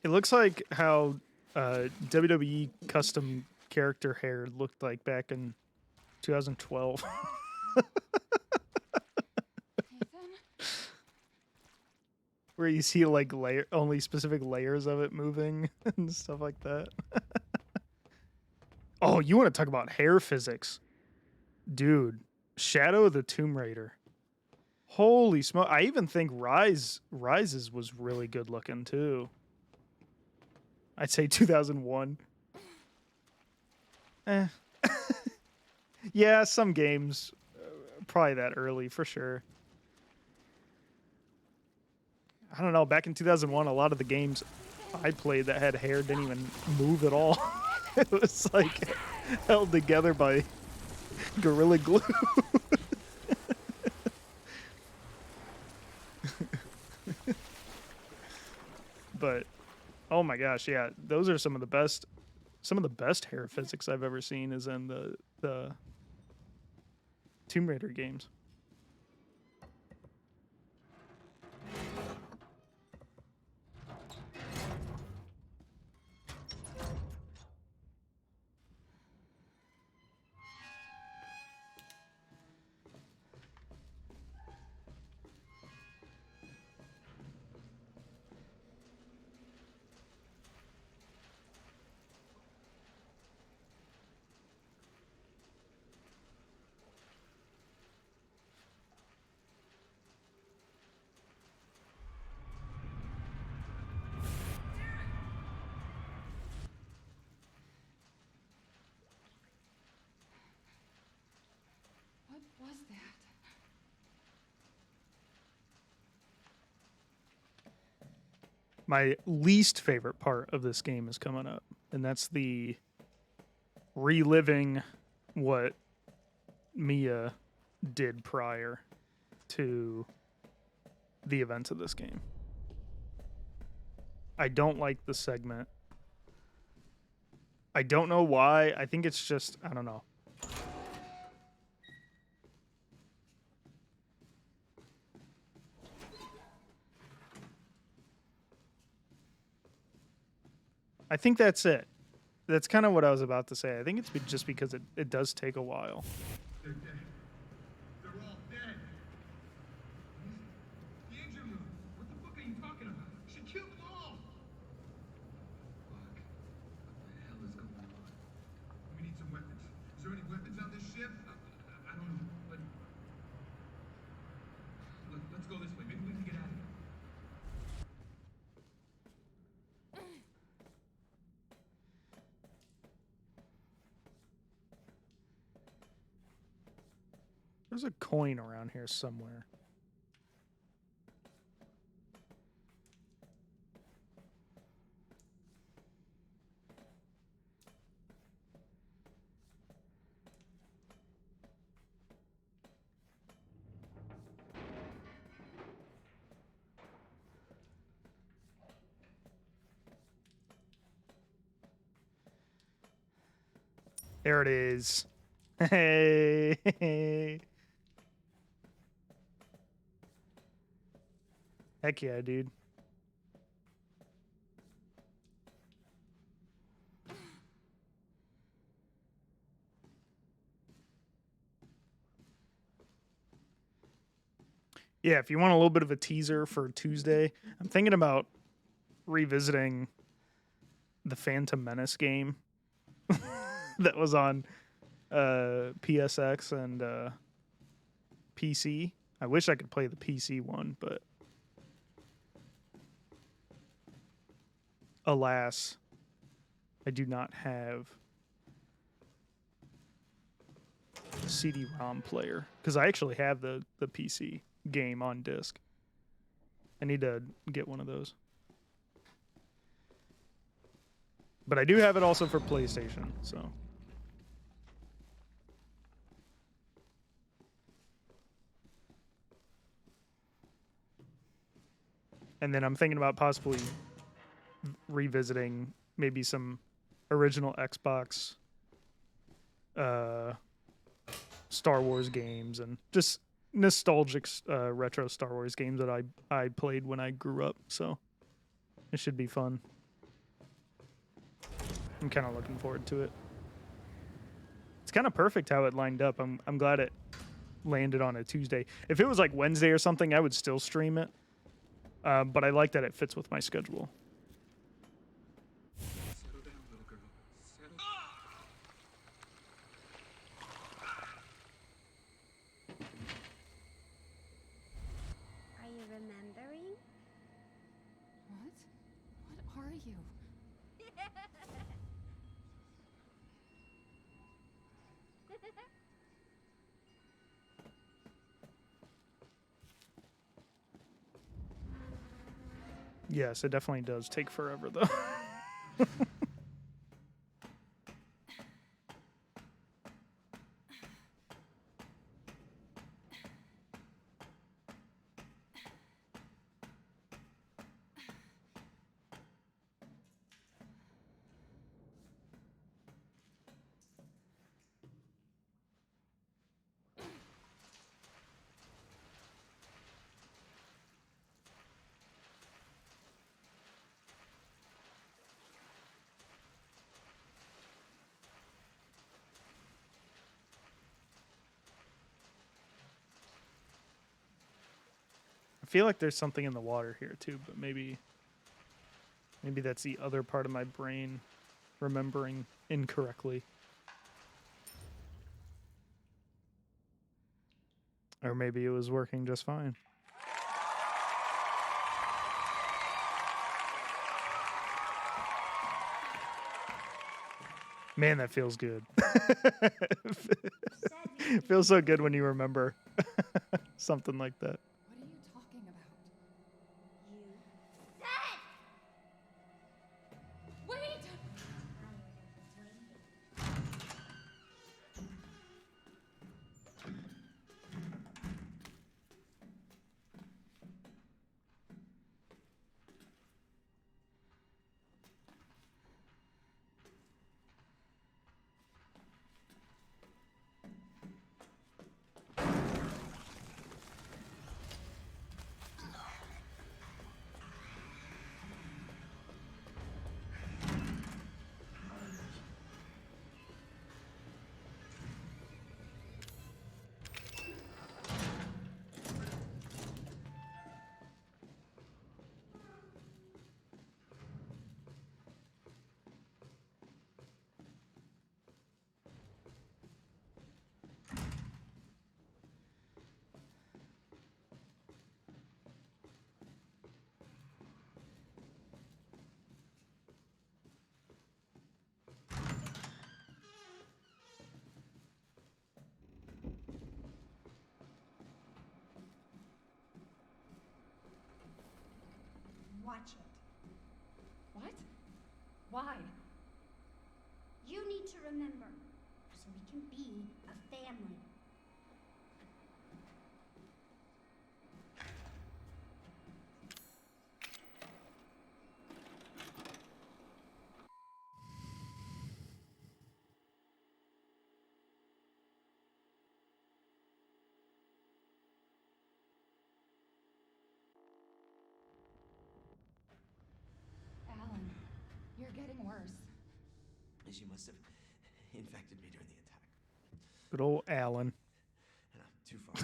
It looks like how WWE custom character hair looked like back in 2012. Ethan? Where you see like only specific layers of it moving and stuff like that. Oh, you want to talk about hair physics? Dude, Shadow of the Tomb Raider. Holy smoke. I even think Rises was really good looking too. I'd say 2001. Yeah, some games probably that early for sure. I don't know, back in 2001 a lot of the games I played that had hair didn't even move at all. It was like held together by Gorilla Glue. But oh my gosh, yeah, those are some of the best hair physics I've ever seen is in the Tomb Raider games. What was that? My least favorite part of this game is coming up, and that's the reliving what Mia did prior to the events of this game. I don't like the segment. I don't know why. I think it's just, I don't know. I think that's it. That's kind of what I was about to say. I think it's just because it does take a while. They're dead. They're all dead. The engine room. What the fuck are you talking about? She killed them all. Fuck. What the hell is going on? We need some weapons. Is there any weapons on this ship? I don't know. But let's go this way. Maybe we can get out of here. There's a coin around here somewhere. There it is. Hey. Heck yeah, dude. Yeah, if you want a little bit of a teaser for Tuesday, I'm thinking about revisiting the Phantom Menace game that was on PSX and PC. I wish I could play the PC one, but alas, I do not have a CD-ROM player because I actually have the PC game on disc. I need to get one of those. But I do have it also for PlayStation, so. And then I'm thinking about possibly revisiting maybe some original Xbox Star Wars games and just nostalgic retro Star Wars games that I played when I grew up. So it should be fun. I'm kind of looking forward to it. It's kind of perfect how it lined up. I'm glad it landed on a Tuesday. If it was like Wednesday or something, I would still stream it. But I like that it fits with my schedule. Settle down, little girl. Settle. are you? Yes, it definitely does take forever, though. I feel like there's something in the water here too, but maybe that's the other part of my brain remembering incorrectly. Or maybe it was working just fine. Man, that feels good. Feels so good when you remember something like that. What are you talking about? Wait! Watch it. What? Why? You need to remember, so we can be a family. Alan, you're getting worse. She must have infected me during the attack. Good old Alan. And I'm too far.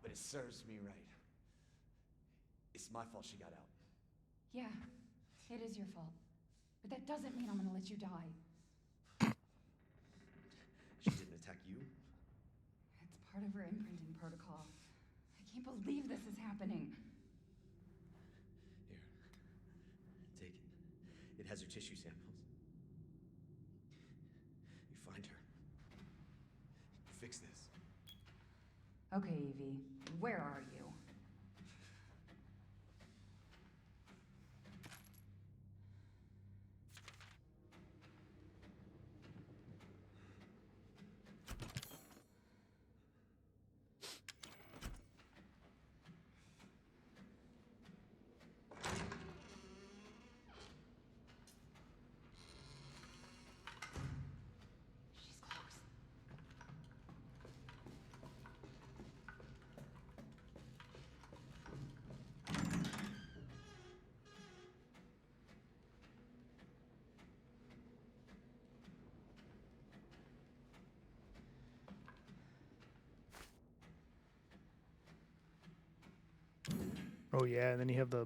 But it serves me right. It's my fault she got out. Yeah, it is your fault. But that doesn't mean I'm gonna let you die. She didn't attack you? It's part of her imprinting protocol. I can't believe this is happening. Here. Take it. It has her tissue samples. You find her. You fix this. Okay, Evie, where are you? She's close. Oh yeah, and then you have the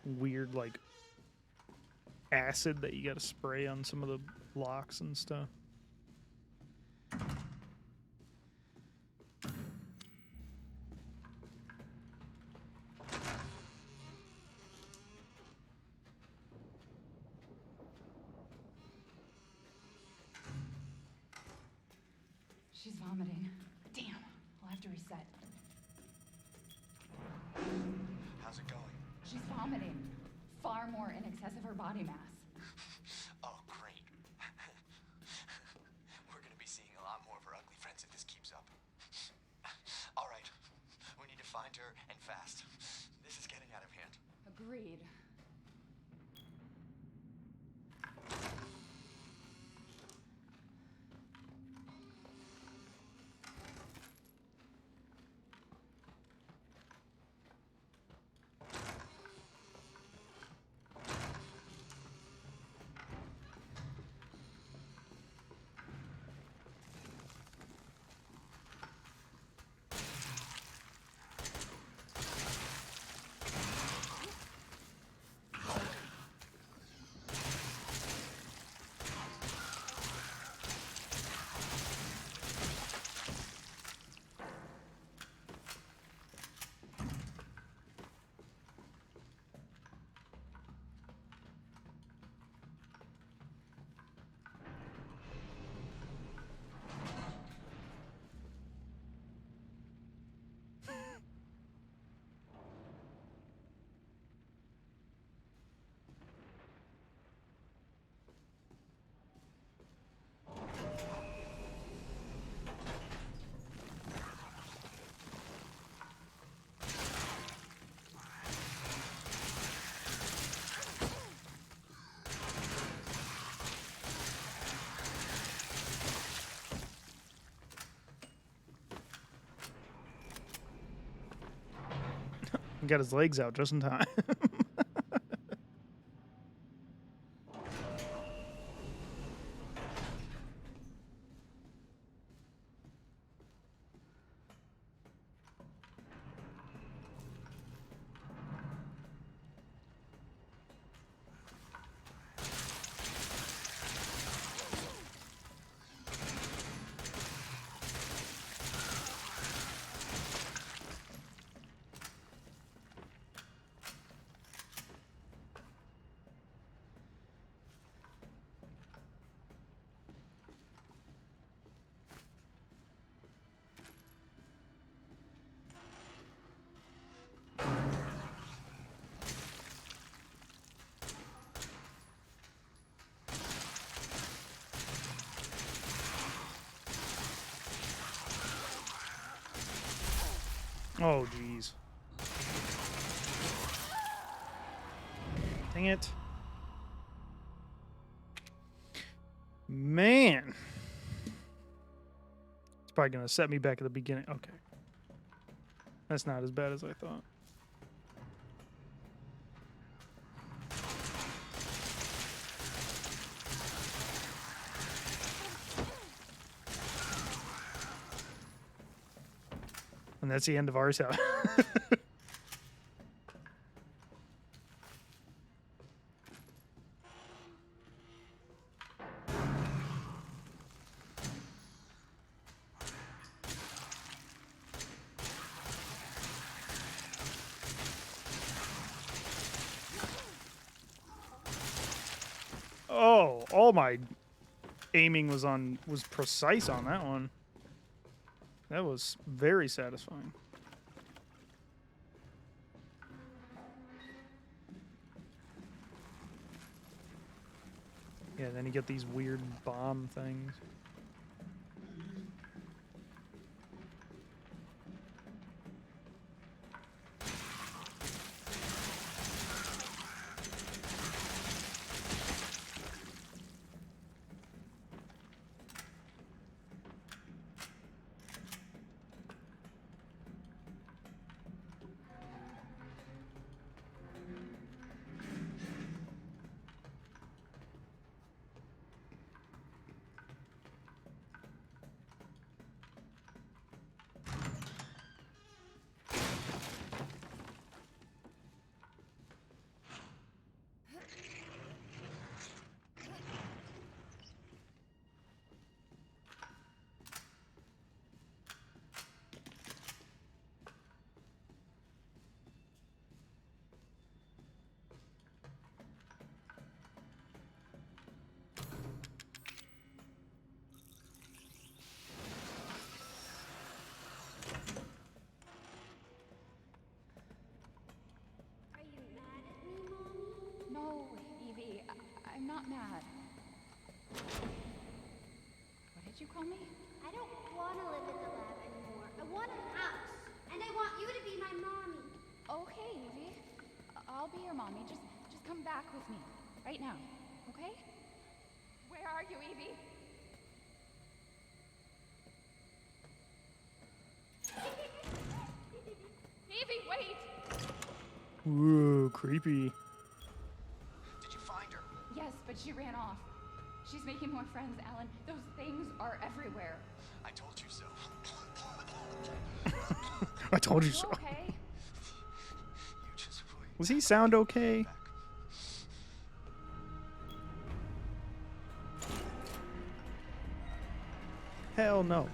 weird like acid that you got to spray on some of the locks and stuff. She's vomiting. Damn, I'll have to reset. How's it going? She's vomiting. Far more in excess of her body mass. Oh, great. We're gonna be seeing a lot more of her ugly friends if this keeps up. All right, we need to find her and fast. This is getting out of hand. Agreed. He got his legs out just in time. Oh, jeez. Dang it. Man. It's probably going to set me back at the beginning. Okay. That's not as bad as I thought. And that's the end of our sound. Oh, all my aiming was precise on that one. That was very satisfying. Yeah, then you get these weird bomb things. for me? I don't want to live in the lab anymore. I want a house. And I want you to be my mommy. Okay, Evie. I'll be your mommy. Just come back with me. Right now. Okay? Where are you, Evie? Evie, wait! Whoa, creepy. Did you find her? Yes, but she ran off. She's making more friends, Alan. Those things are everywhere. I told you so. I told you You so. okay? You just wait. Does he sound okay? Back. Hell no.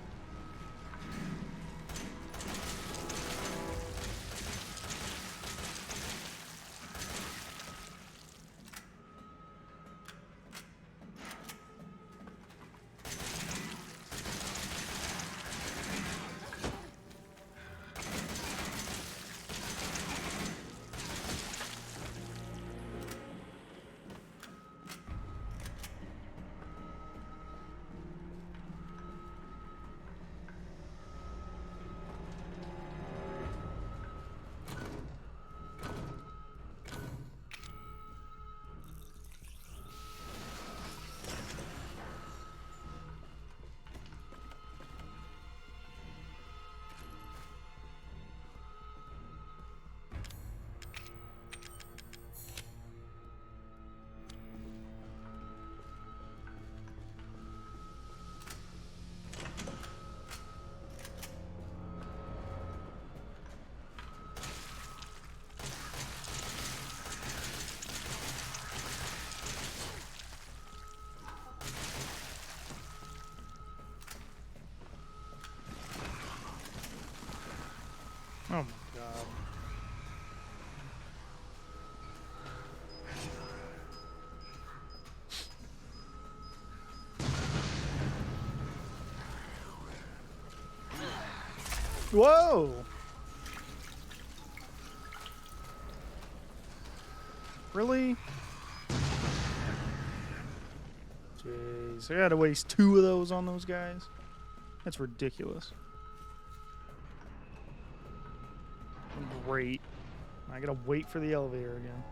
Oh my god. Whoa! Really? Jeez, I gotta waste 2 of those on those guys? That's ridiculous. Great. I gotta wait for the elevator again.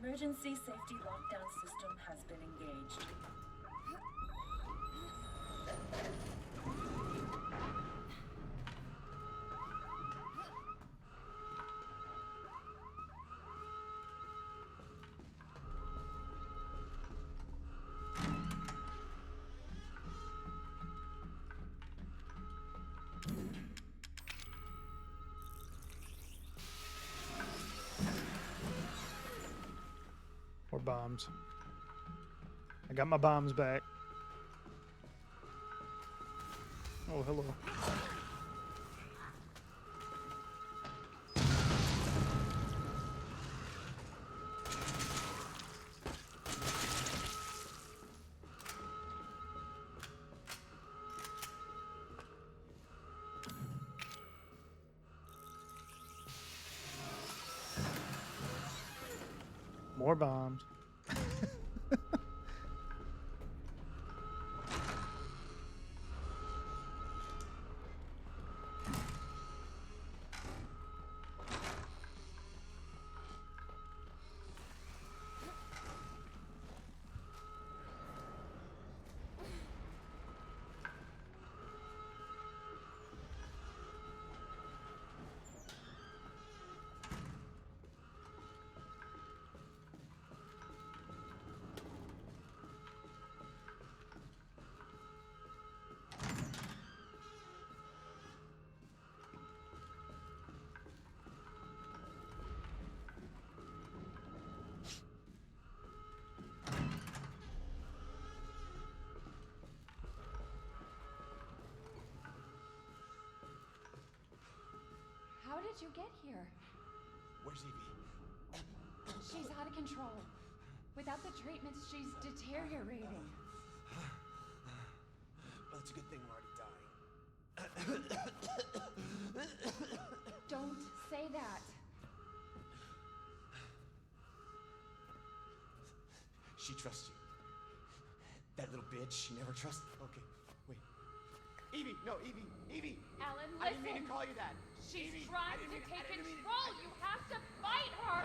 Emergency safety lockdown system has been engaged. Or bombs. I got my bombs back. Oh, hello. More bombs. did you get here? Where's Evie? She's out of control. Without the treatments, she's deteriorating. Well, it's a good thing we're already dying. Don't say that. She trusts you. That little bitch, she never trusts. Okay, wait. Evie, no, Evie. Alan, listen. I didn't mean to call you that. She's Evie, trying to take control. You have to fight her.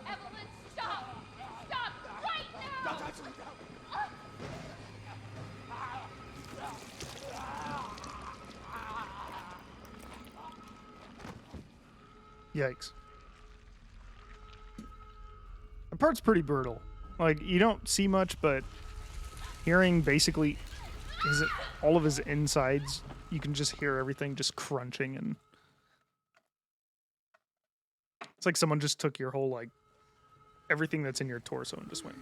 Evelyn, stop! Stop right now! Yikes. The part's pretty brutal. Like, you don't see much, but hearing basically all of his insides, you can just hear everything just crunching, and it's like someone just took your whole, like, everything that's in your torso and just went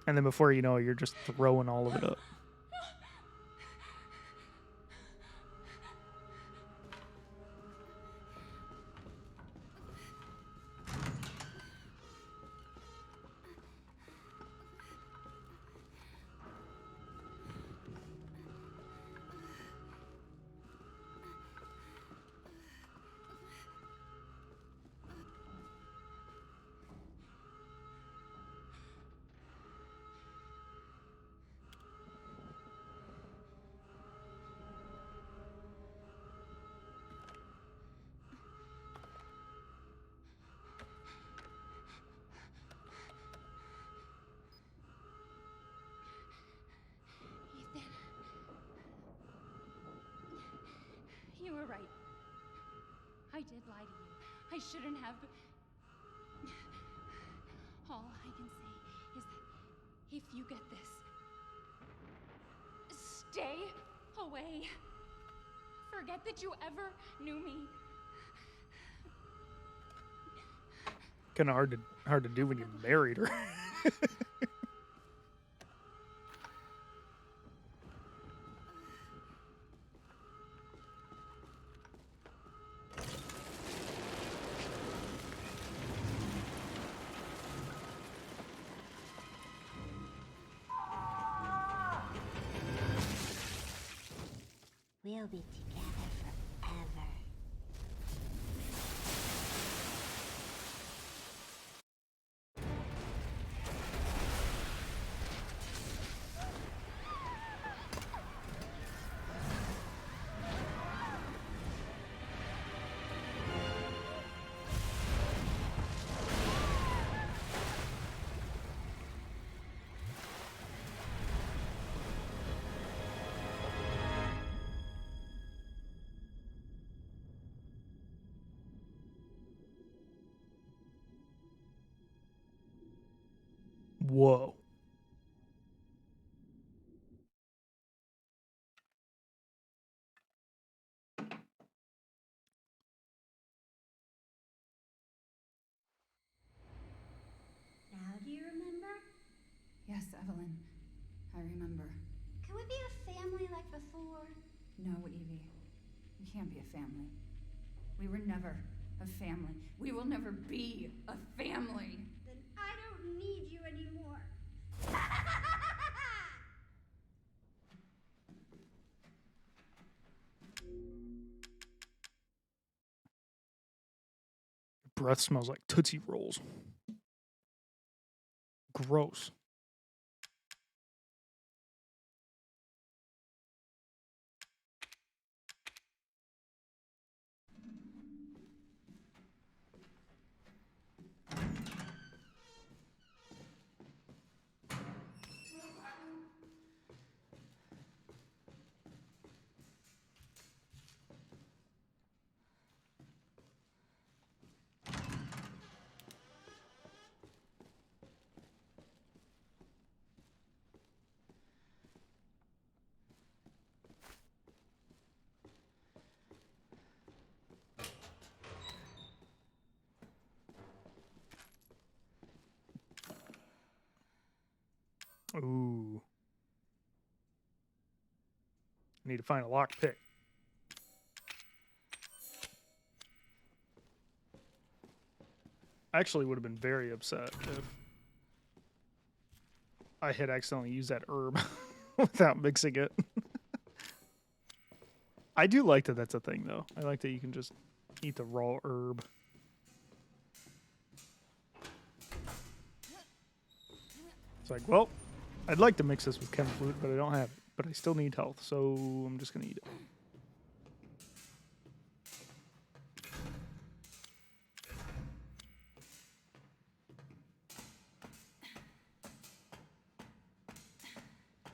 and then before you know it, you're just throwing all of it up. Ethan. You were right. I did lie to you. I shouldn't have. All I can say is that if you get this, stay away. Forget that you ever knew me. Kind of hard to do when you married her. We'll be together forever. Whoa. Now do you remember? Yes, Evelyn. I remember. Can we be a family like before? No, Evie. We can't be a family. We were never a family. We will never be a family. Then I don't need you anymore. Breath smells like Tootsie Rolls. Gross. Ooh. I need to find a lock pick. I actually would have been very upset if I had accidentally used that herb without mixing it. I do like that that's a thing, though. I like that you can just eat the raw herb. It's like, well, I'd like to mix this with chem fluid, but I don't have it. But I still need health, so I'm just going to eat it.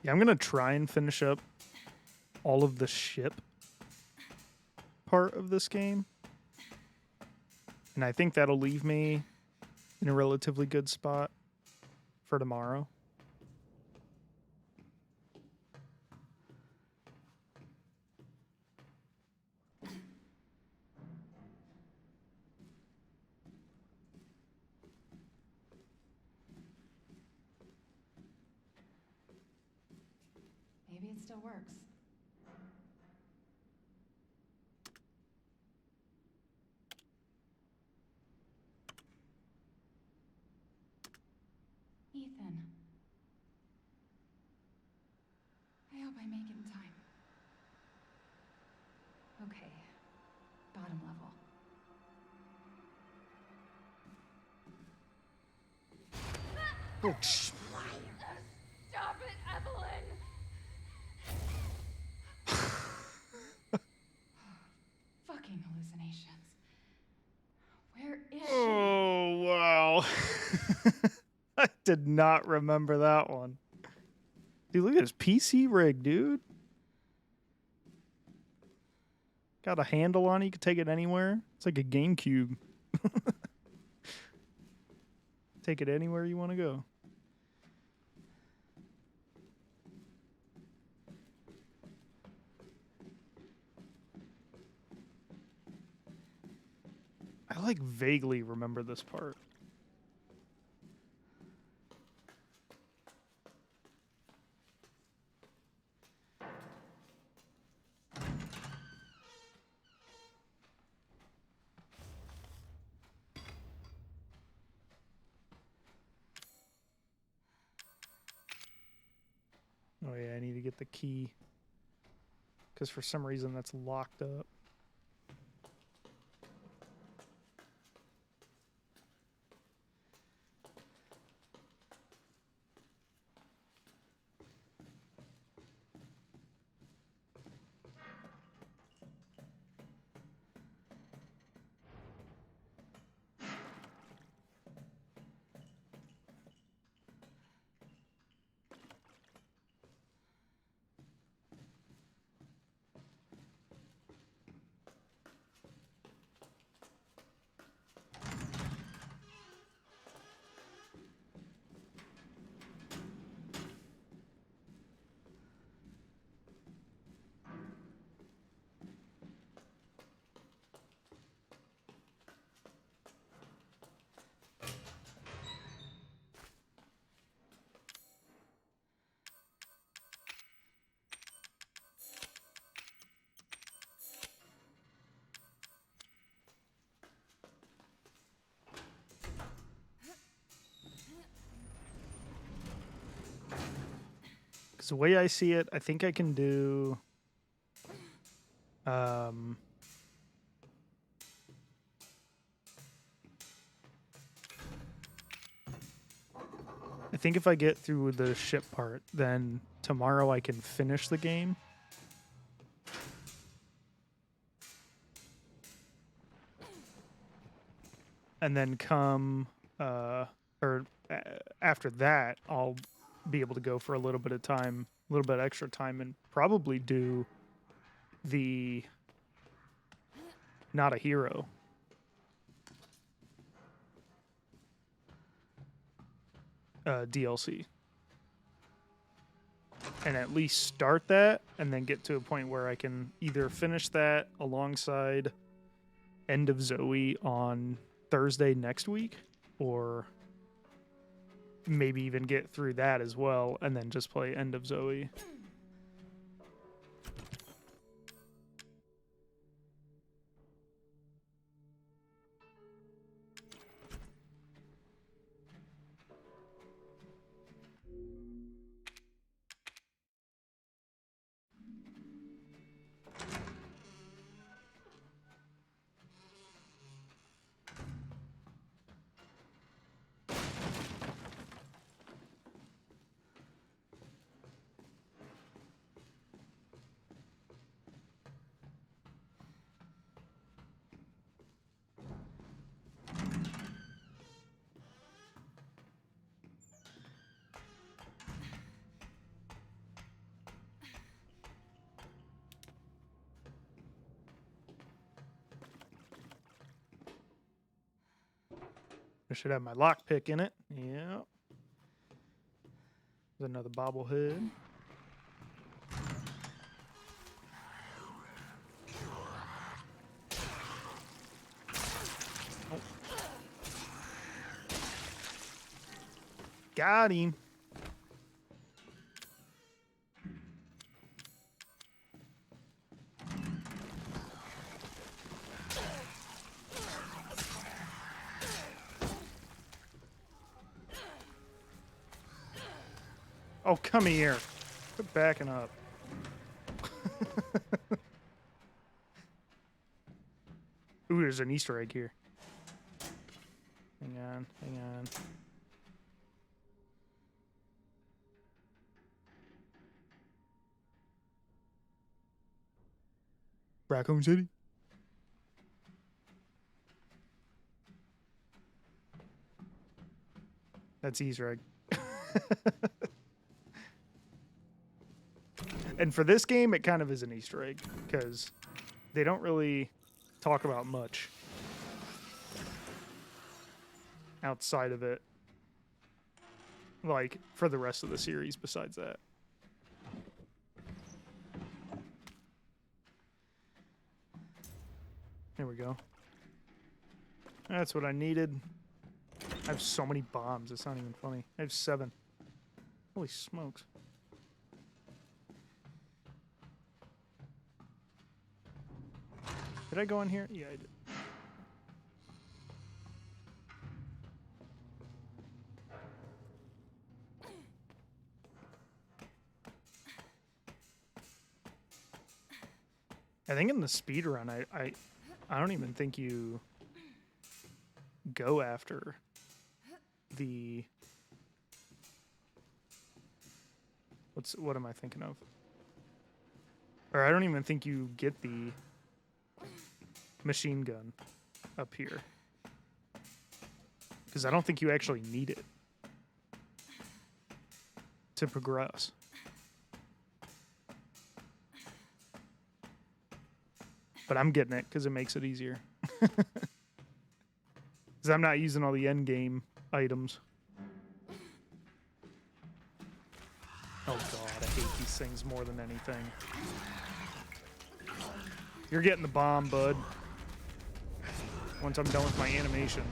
Yeah, I'm going to try and finish up all of the ship part of this game. And I think that'll leave me in a relatively good spot for tomorrow. Maybe it still works. Ethan. I hope I make it in time. Okay. Bottom level. Oh, shh. Stop it, Eveline! Fucking hallucinations. Where is she? Oh, wow. I did not remember that one. Dude, look at this PC rig, dude. Got a handle on it. You can take it anywhere. It's like a GameCube. Take it anywhere you want to go. I like vaguely remember this part. Oh yeah, I need to get the key. Because for some reason that's locked up. Because the way I see it, I think I can do... I think if I get through the ship part, then tomorrow I can finish the game. And then come, after that, I'll be able to go for a little bit of time, a little bit extra time, and probably do the Not a Hero. DLC. And at least start that, and then get to a point where I can either finish that alongside End of Zoe on Thursday next week, or maybe even get through that as well, and then just play End of Zoe. I should have my lockpick in it. Yeah. There's another bobblehead. Oh. Got him. Oh, come here. Quit backing up. Ooh, there's an Easter egg here. Hang on, hang on. Raccoon City? That's Easter egg. And for this game, it kind of is an Easter egg, because they don't really talk about much outside of it, like, for the rest of the series besides that. There we go. That's what I needed. I have so many bombs, it's not even funny. I have 7. Holy smokes. Did I go in here? Yeah, I did. I think in the speed run, I don't even think you go after the what am I thinking of? Or I don't even think you get the machine gun up here, because I don't think you actually need it to progress. But I'm getting it because it makes it easier. Because I'm not using all the end game items. Oh god, I hate these things more than anything. You're getting the bomb, bud. Once I'm done with my animation.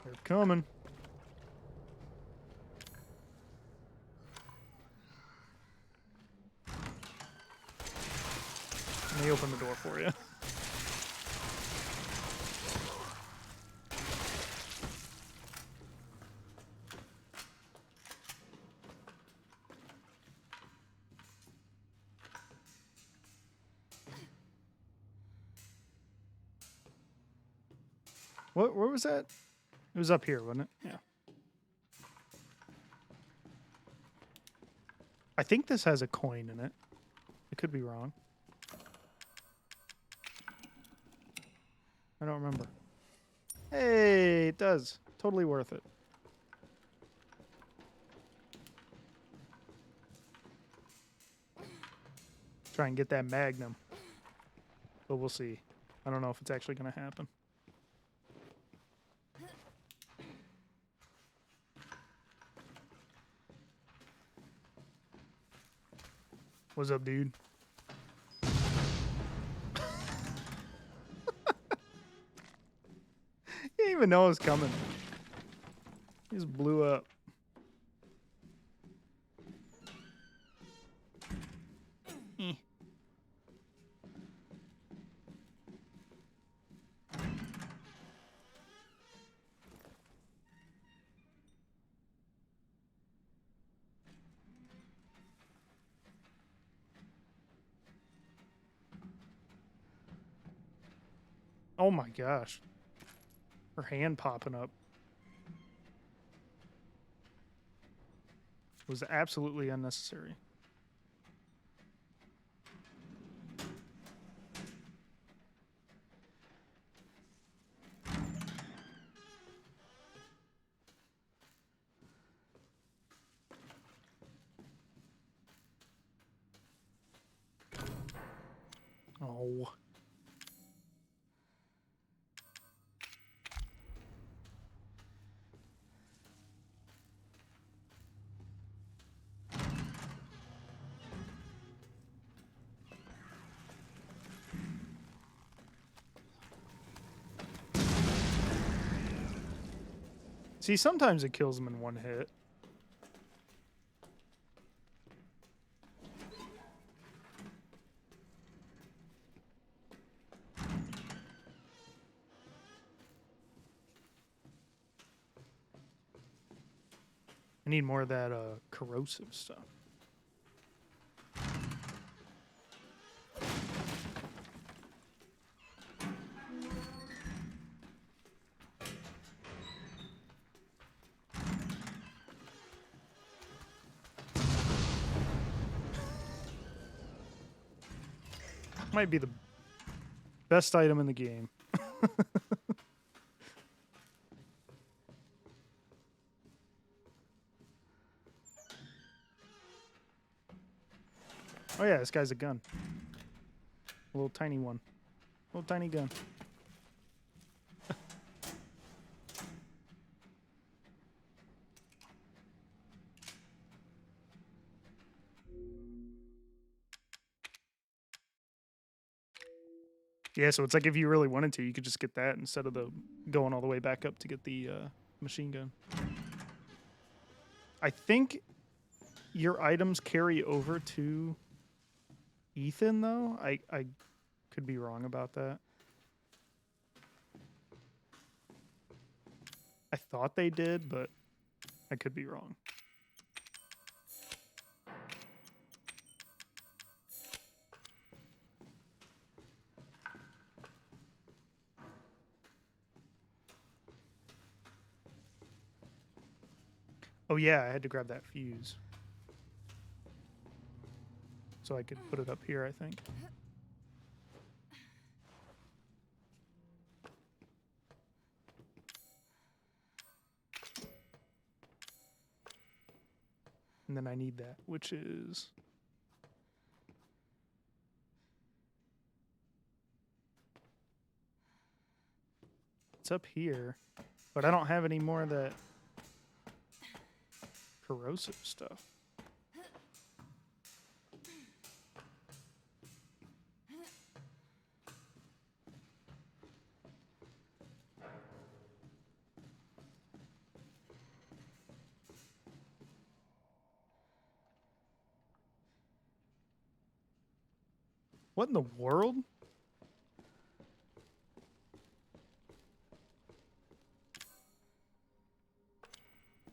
They're coming. Let me open the door for you. Where was that? It was up here, wasn't it? Yeah. I think this has a coin in it. I could be wrong. I don't remember. Hey, it does. Totally worth it. Try and get that magnum. But we'll see. I don't know if it's actually going to happen. What's up, dude? He didn't even know it was coming. He just blew up. Eh. Oh my gosh. Her hand popping up was absolutely unnecessary. Oh. See, sometimes it kills them in one hit. I need more of that corrosive stuff. Might be the best item in the game. Oh yeah, this guy's a gun. A little tiny one. Little tiny gun. Yeah, so it's like if you really wanted to, you could just get that instead of the going all the way back up to get the machine gun. I think your items carry over to Ethan, though. I could be wrong about that. I thought they did, but I could be wrong. Oh yeah, I had to grab that fuse. So I could put it up here, I think. And then I need that, which is... It's up here, but I don't have any more of that corrosive stuff. What in the world?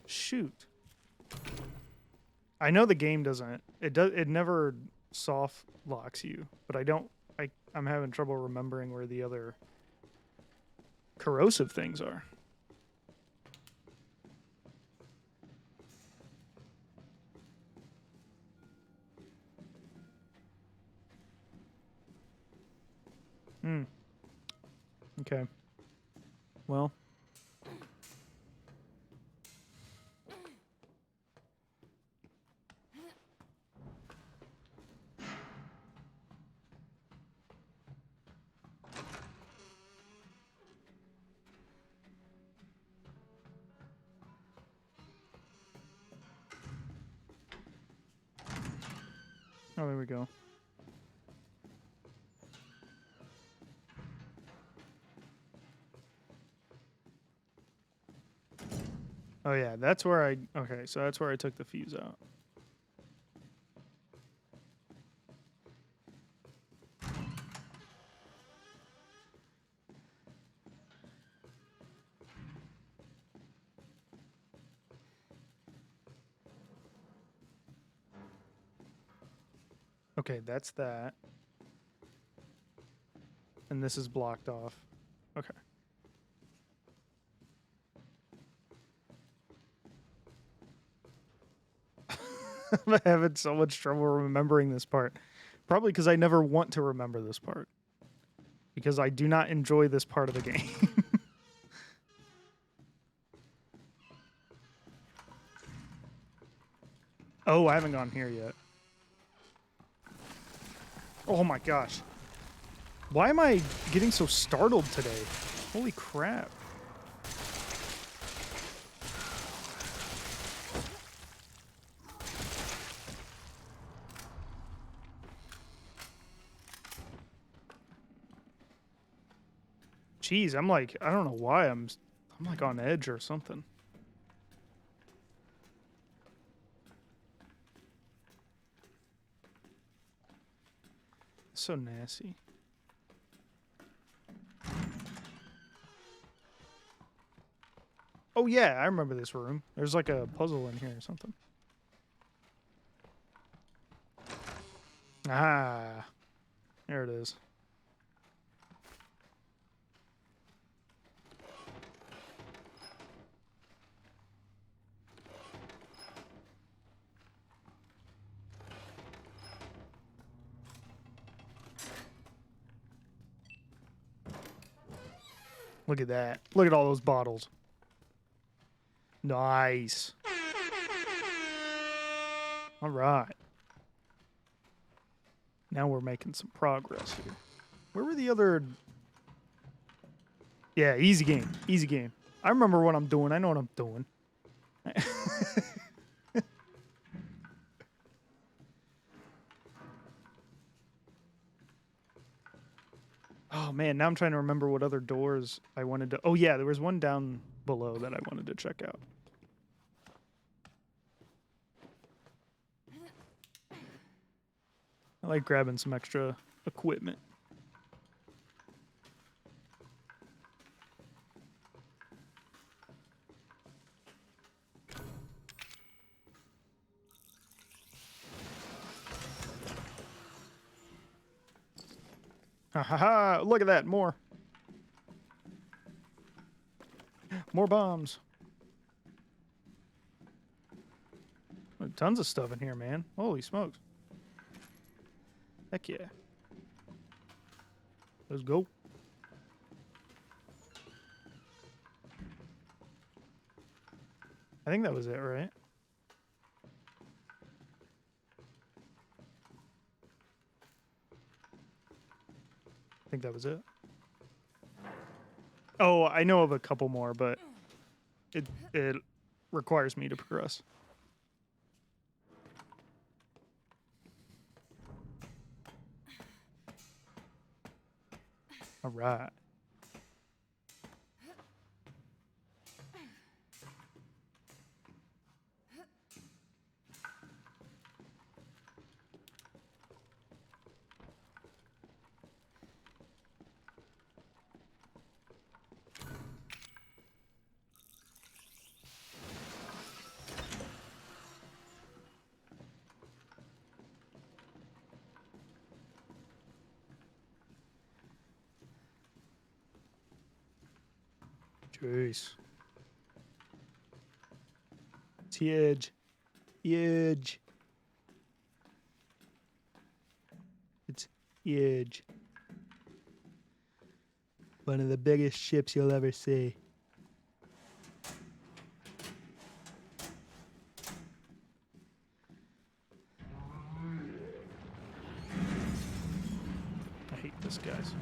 Shoot. I know the game doesn't. It never soft locks you, but I'm having trouble remembering where the other corrosive things are. Okay. Well. Oh, there we go. Oh yeah, that's where I... Okay, so that's where I took the fuse out. Okay, that's that. And this is blocked off. Okay. I'm having so much trouble remembering this part. Probably because I never want to remember this part. Because I do not enjoy this part of the game. Oh, I haven't gone here yet. Oh my gosh. Why am I getting so startled today? Holy crap. Jeez, I'm like, I don't know why I'm like on edge or something. So nasty. Oh yeah, I remember this room. There's like a puzzle in here or something. Ah, there it is. Look at that. Look at all those bottles. Nice. All right. Now we're making some progress here. Where were the other... Yeah, easy game. Easy game. I remember what I'm doing. I know what I'm doing. Oh, man. Now I'm trying to remember what other doors I wanted to... Oh, yeah. There was one down below that I wanted to check out. I like grabbing some extra equipment. Ha ha ha! Look at that! More! More bombs! Tons of stuff in here, man. Holy smokes. Heck yeah. Let's go. I think that was it, right? I think that was it. Oh, I know of a couple more, but it requires me to progress. All right. Jeez. It's huge. Huge. It's huge. One of the biggest ships you'll ever see. I hate this guy so much.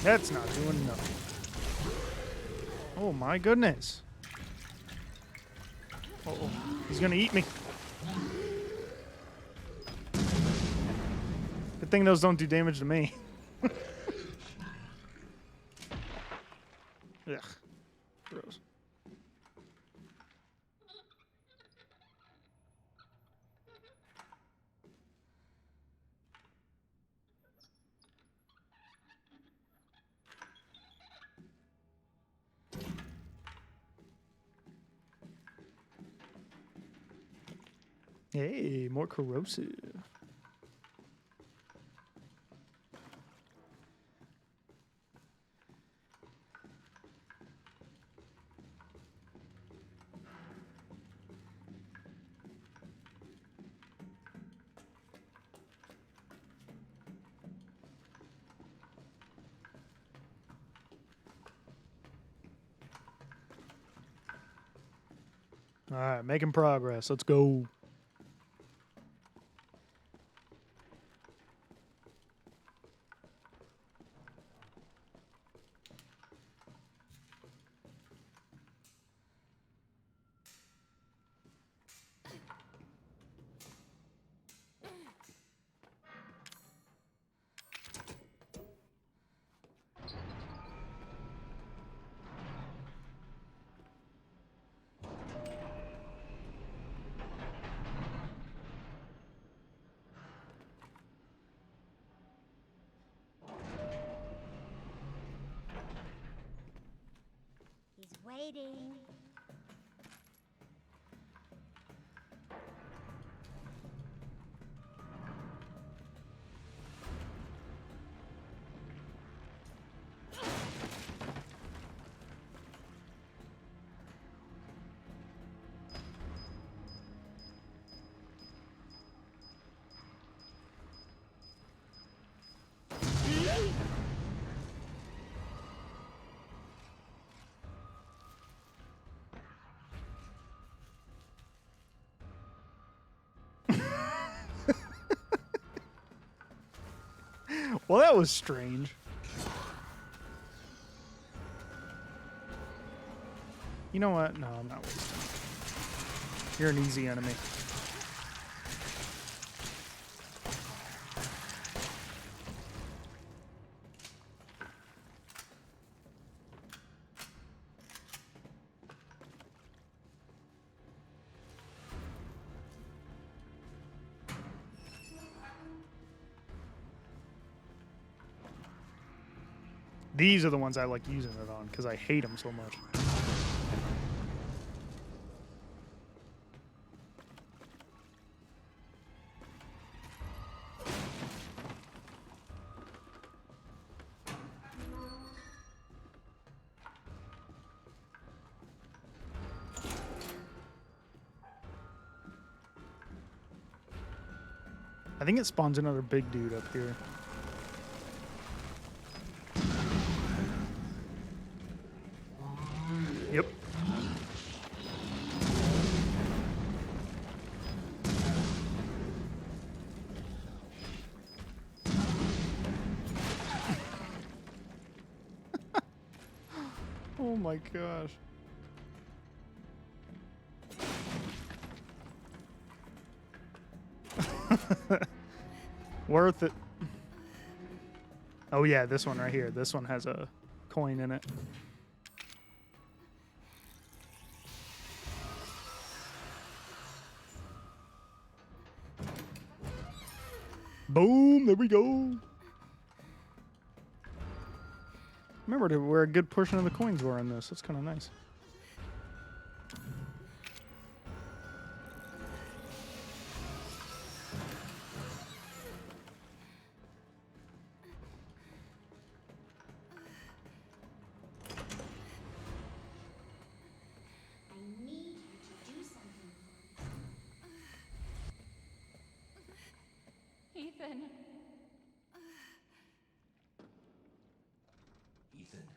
That's not doing nothing. Oh my goodness. Uh-oh. He's gonna eat me. Good thing those don't do damage to me. Ugh. Gross. Hey, more corrosive. All right, making progress. Let's go. He's waiting. Well, that was strange. You know what? No, I'm not wasting. You're an easy enemy. These are the ones I like using it on because I hate them so much. I think it spawns another big dude up here. Yep. Oh my gosh. Worth it. Oh yeah, this one right here. This one has a coin in it. Boom, there we go. Remember where a good portion of the coins were in this. That's kind of nice. I need you to do something. Ethan. Ethan.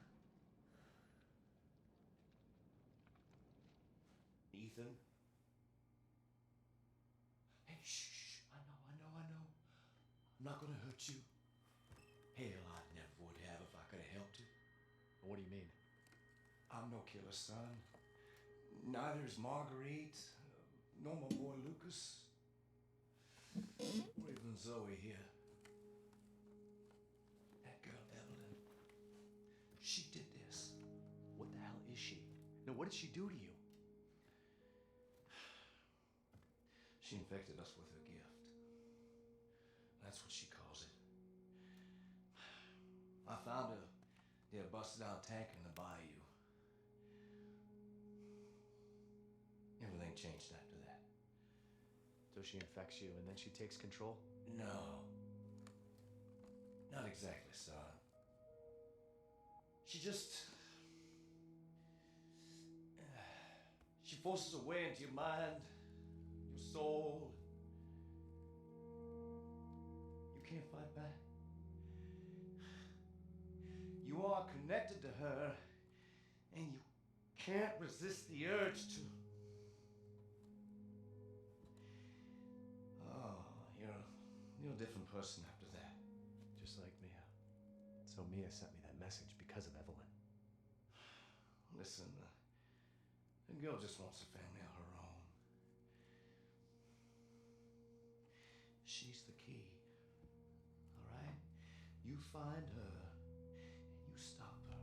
Ethan. Hey, shh. I know. I'm not gonna hurt you. Hell, I never would have if I could have What do you mean? I'm no killer, son. Neither is Marguerite, nor my boy Lucas, or even Zoe here. That girl, Eveline, she did this. What the hell is she? No, what did she do to you? She infected us with her gift. That's what she calls it. I found her near a busted out tank in the bayou. Everything changed after that. So she infects you and then she takes control? No. Not exactly, son. She just... She forces her way into your mind, your soul. You can't fight back. You are connected to her, and you can't resist the urge to... Oh, you're a different person after that. Just like Mia. So Mia sent me that message because of Eveline. Listen, the girl just wants a family of her own. She's the key, all right? You find her, and you stop her.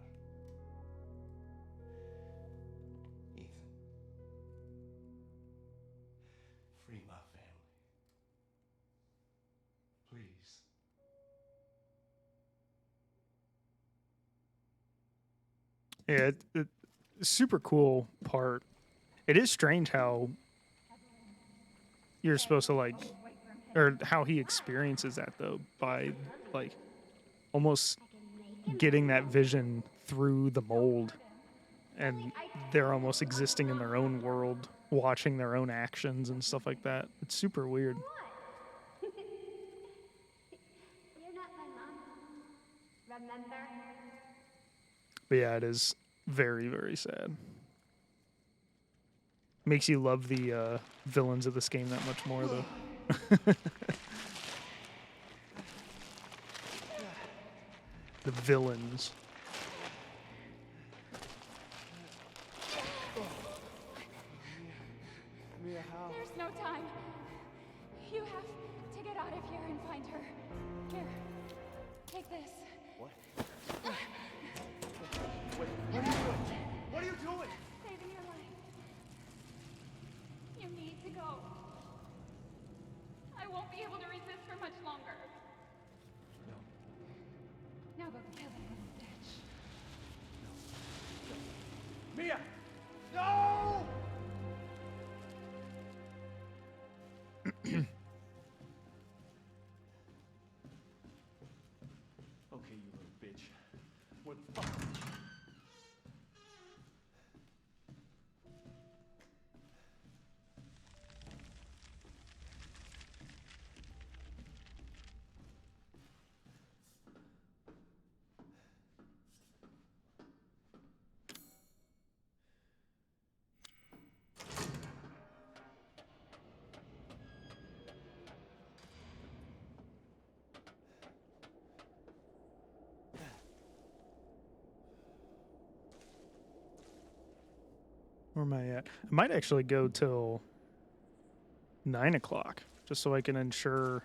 Ethan, free my family. Please. Yeah, super cool part. It is strange how you're supposed to like, or how he experiences that though, by like almost getting that vision through the mold, and they're almost existing in their own world, watching their own actions and stuff like that. It's super weird. You're not my mom. Remember? But yeah, it is very, very sad. Makes you love the villains of this game that much more, though. The villains. Mia, how? There's no time. You have to get out of here and find her. Here, take this. What? Wait, what are you doing? What are you doing? Saving your life. You need to go. I won't be able to resist for much longer. No. Now go kill him in the ditch. Mia! No! Okay, you little bitch. Where the fuck? Where am I at? I might actually go till 9 o'clock, just so I can ensure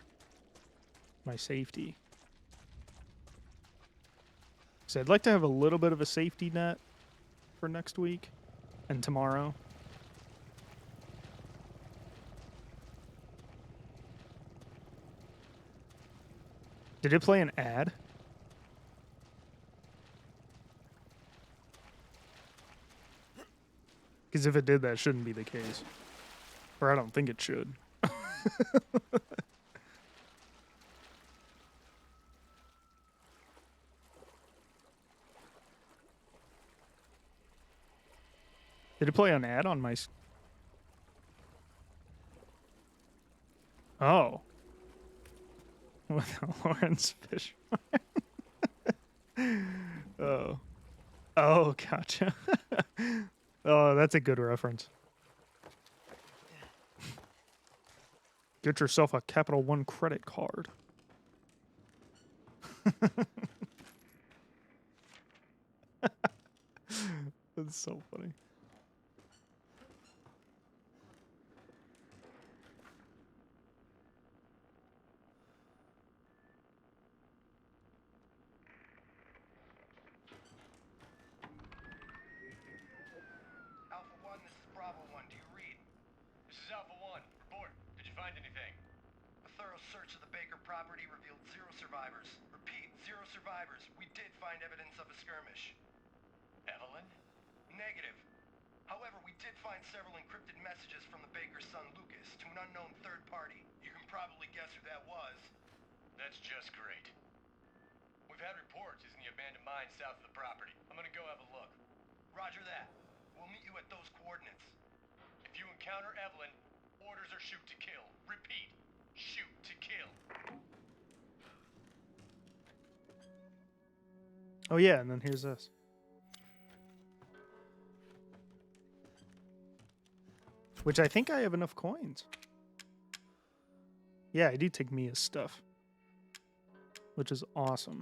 my safety. So I'd like to have a little bit of a safety net for next week and tomorrow. Did it play an ad? Because if it did, that shouldn't be the case. Or I don't think it should. Did it play an ad on my... Oh. With Lawrence Fishburne. Oh. Oh, gotcha. Oh, that's a good reference. Get yourself a Capital One credit card. That's so funny. Alpha 1, this is Bravo 1. Do you read? This is Alpha 1. Report. Did you find anything? A thorough search of the Baker property revealed 0 survivors. Repeat, 0 survivors. We did find evidence of a skirmish. Eveline? Negative. However, we did find several encrypted messages from the Baker's son Lucas to an unknown third party. You can probably guess who that was. That's just great. We've had reports in the abandoned mine south of the property. I'm gonna go have a look. Roger that. We'll meet you at those coordinates. If you encounter Eveline, orders are shoot to kill. Repeat, shoot to kill. Oh yeah, and then here's this. Which I think I have enough coins. Yeah, I do take Mia's stuff. Which is awesome.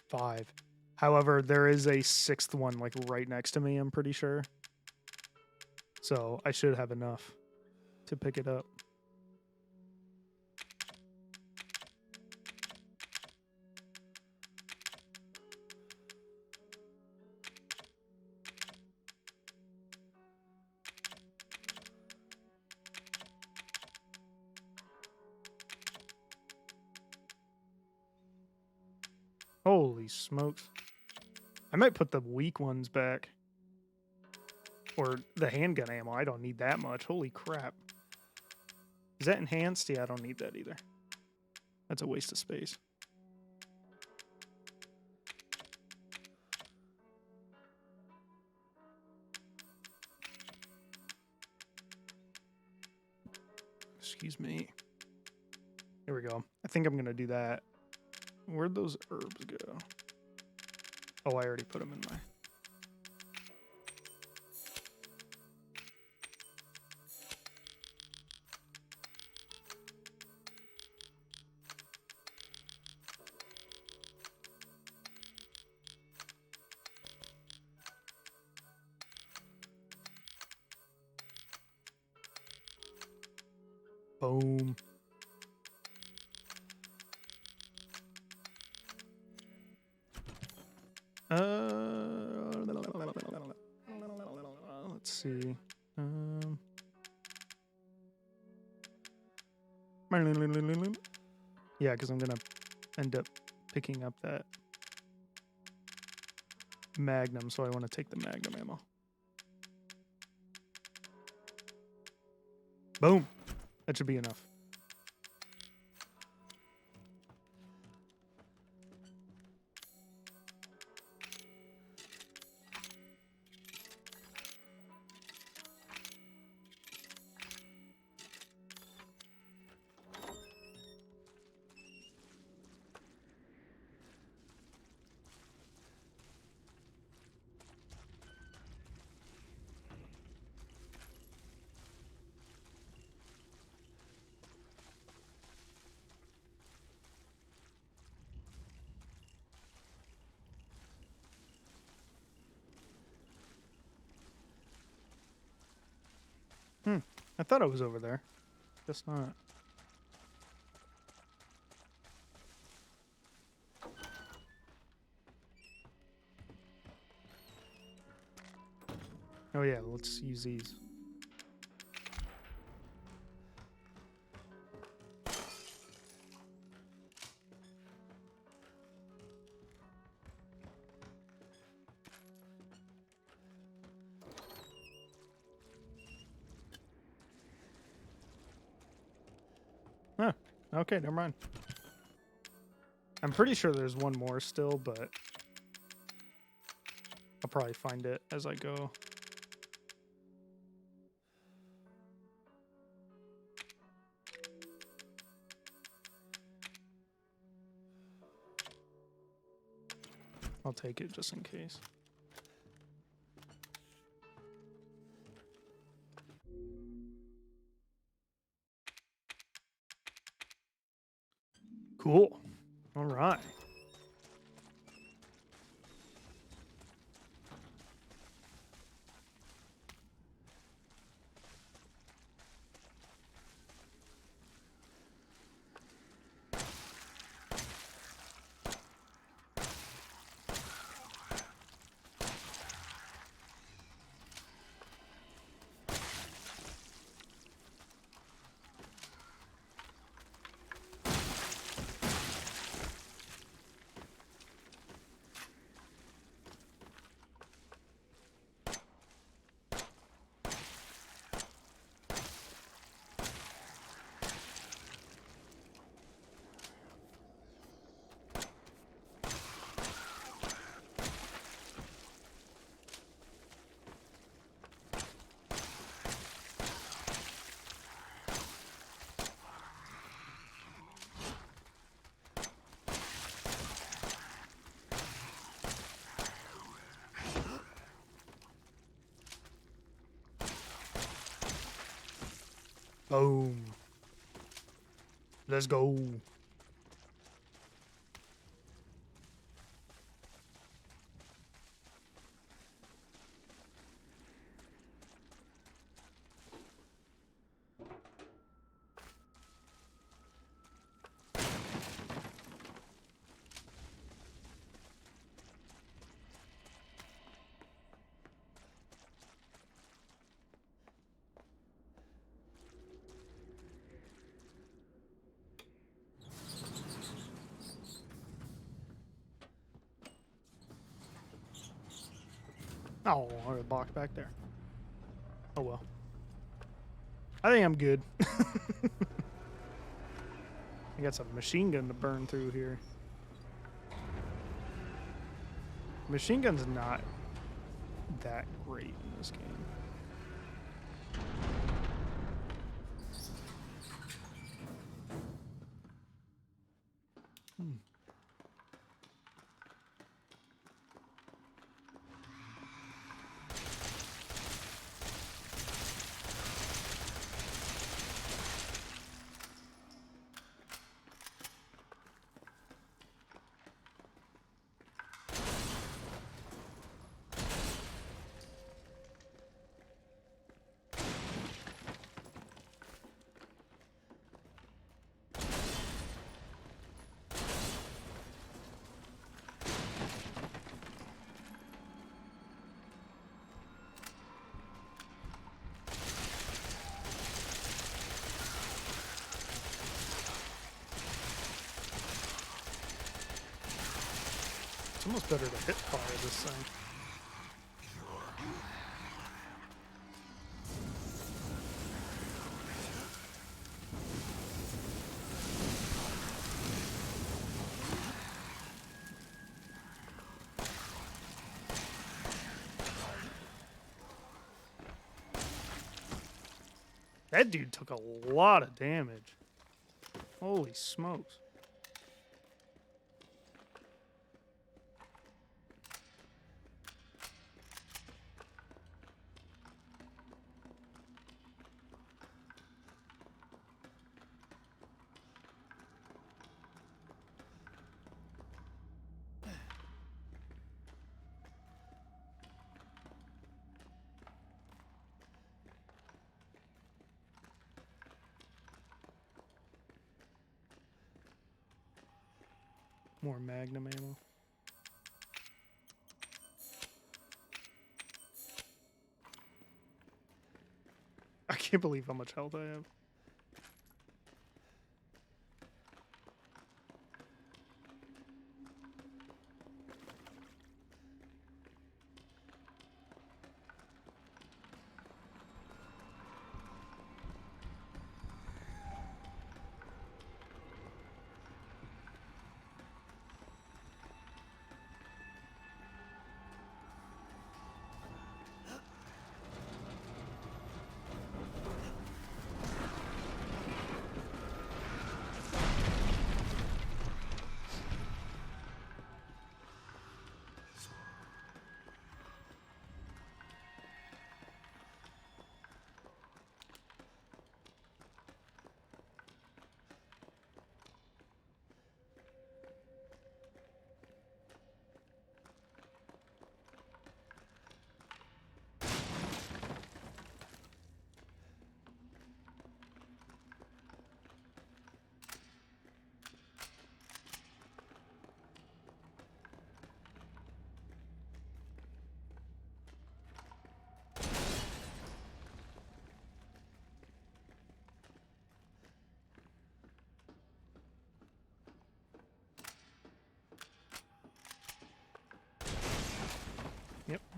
Five. However, there is a 6th one like right next to me, I'm pretty sure. So I should have enough to pick it up. Holy smokes. I might put the weak ones back. Or the handgun ammo. I don't need that much. Holy crap. Is that enhanced? Yeah, I don't need that either. That's a waste of space. Excuse me. Here we go. I think I'm going to do that. Where'd those herbs go? Oh, I already put them in my... Boom. Let's see. Yeah, because I'm gonna end up picking up that Magnum, so I want to take the Magnum ammo. Boom. That should be enough. I thought it was over there. Guess not. Oh yeah, let's use these. Huh. Okay, never mind. I'm pretty sure there's one more still, but I'll probably find it as I go. I'll take it just in case. Cool. All right. Boom. Let's go. Oh, there's a box back there. Oh well. I think I'm good. I got some machine gun to burn through here. Machine gun's not that great in this game. It's almost better to hit fire this thing. That dude took a lot of damage. Holy smokes. More magnum ammo. I can't believe how much health I have.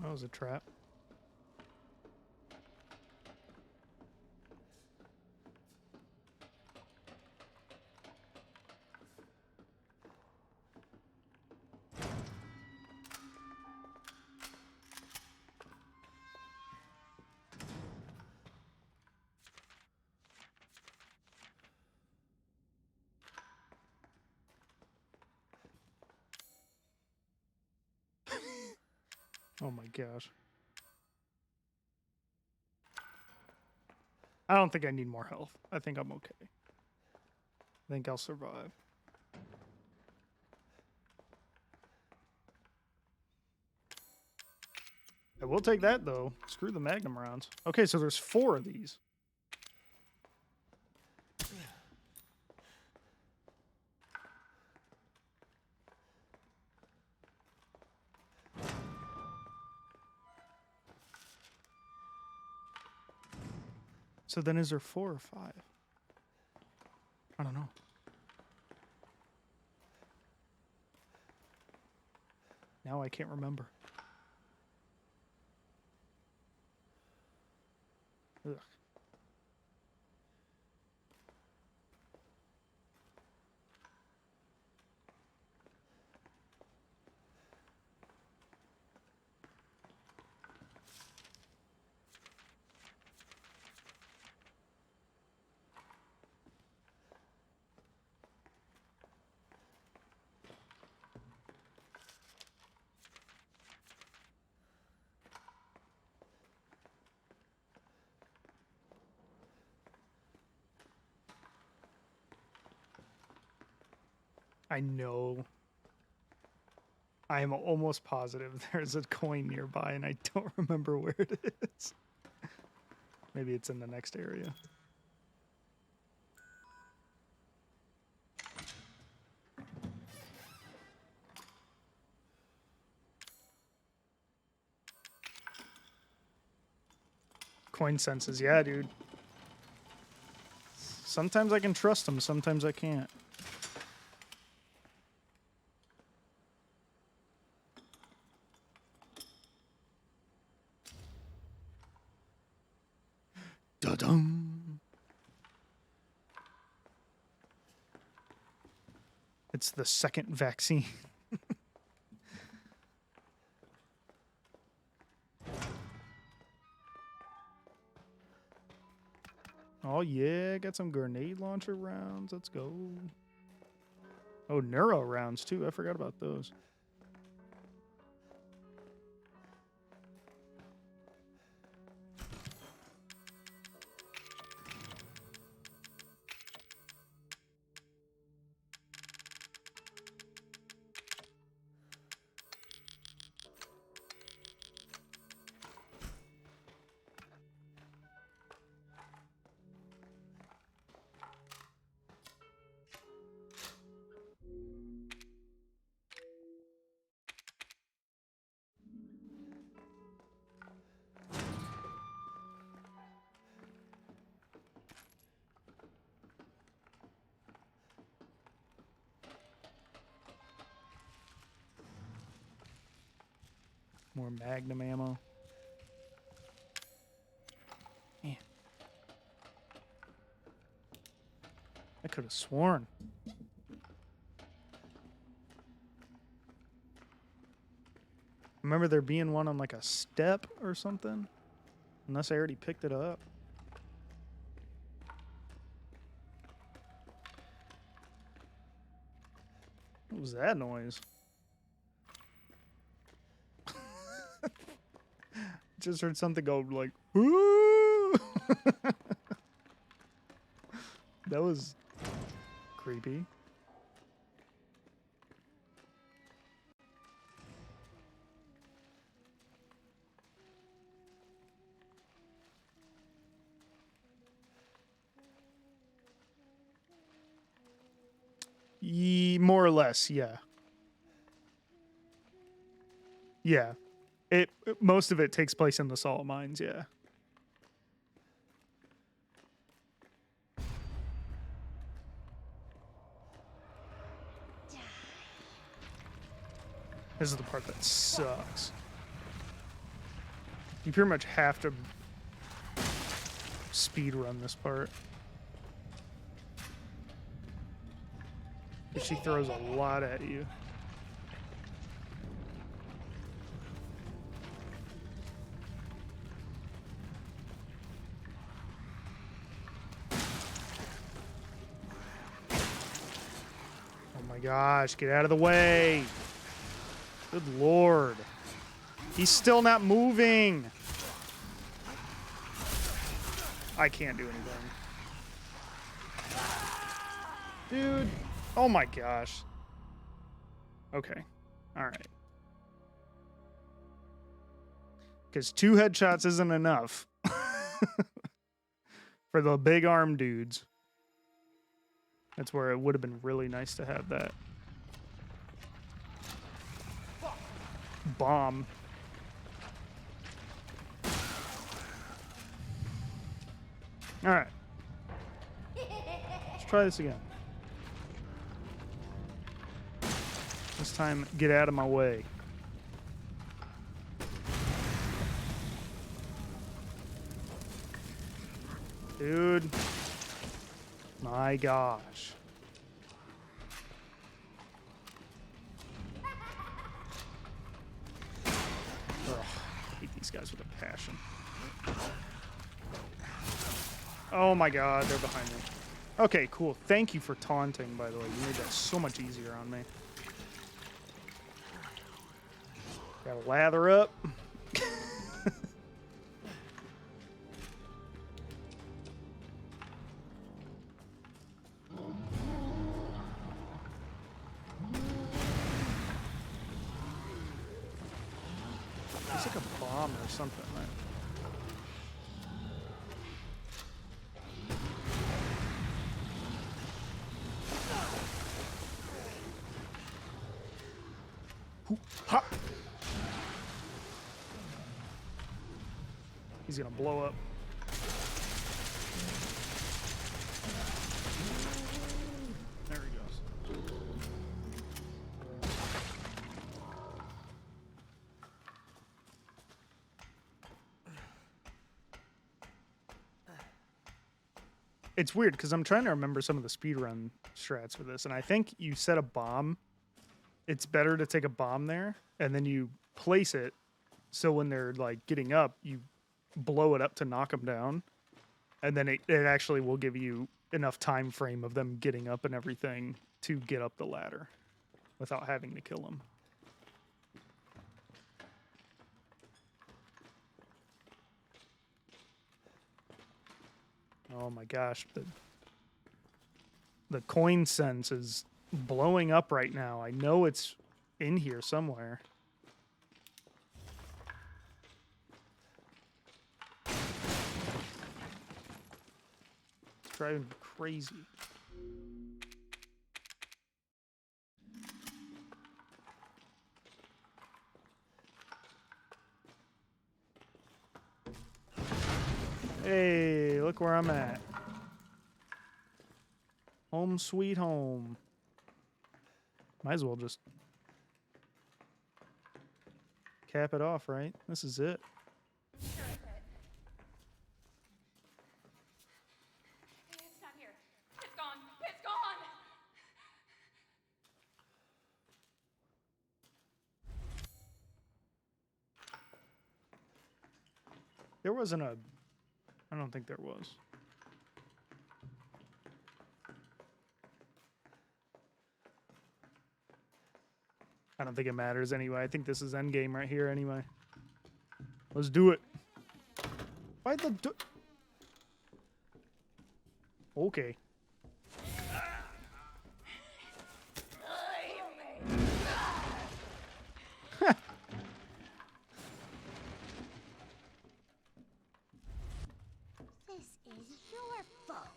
That was a trap. Oh my gosh. I don't think I need more health. I think I'm okay. I think I'll survive. I will take that though. Screw the magnum rounds. Okay, so there's 4 of these. So then is there 4 or 5? I don't know. Now I can't remember. Ugh. I know. I am almost positive there's a coin nearby and I don't remember where it is. Maybe it's in the next area. Coin senses, yeah, dude. Sometimes I can trust them, sometimes I can't. Da-dum. It's the second vaccine. Oh yeah, got some grenade launcher rounds. Let's go. Oh, neuro rounds too. I forgot about those. More magnum ammo. Man. I could have sworn. Remember there being one on like a step or something? Unless I already picked it up. What was that noise? Just heard something go like, "Ooh!" That was creepy. More or less, yeah. Yeah. Most of it takes place in the salt mines, yeah. This is the part that sucks. You pretty much have to speed run this part. She throws a lot at you. Oh my gosh, get out of the way. Good Lord. He's still not moving. I can't do anything. Dude. Oh my gosh. Okay. All right. Because 2 headshots isn't enough for the big arm dudes. That's where it would have been really nice to have that bomb. All right. Let's try this again. This time, get out of my way. Dude. My gosh. Ugh, I hate these guys with a passion. Oh my god, they're behind me. Okay, cool. Thank you for taunting, by the way. You made that so much easier on me. Gotta lather up. It's like a bomb or something, right? Ha! He's gonna blow up. There he goes. It's weird because I'm trying to remember some of the speedrun strats for this, and I think you set a bomb. It's better to take a bomb there, and then you place it so when they're like getting up, you blow it up to knock them down, and then it actually will give you enough time frame of them getting up and everything to get up the ladder without having to kill them. Oh my gosh, the coin sense is blowing up right now. I know it's in here somewhere. It's driving me crazy. Hey, look where I'm at. Home sweet home. Might as well just cap it off, right? This is it. Sure is it. It's not here. It's gone. It's gone. There wasn't a... I don't think there was. I don't think it matters anyway. I think this is endgame right here anyway. Let's do it. Why the... Okay. This is your fault.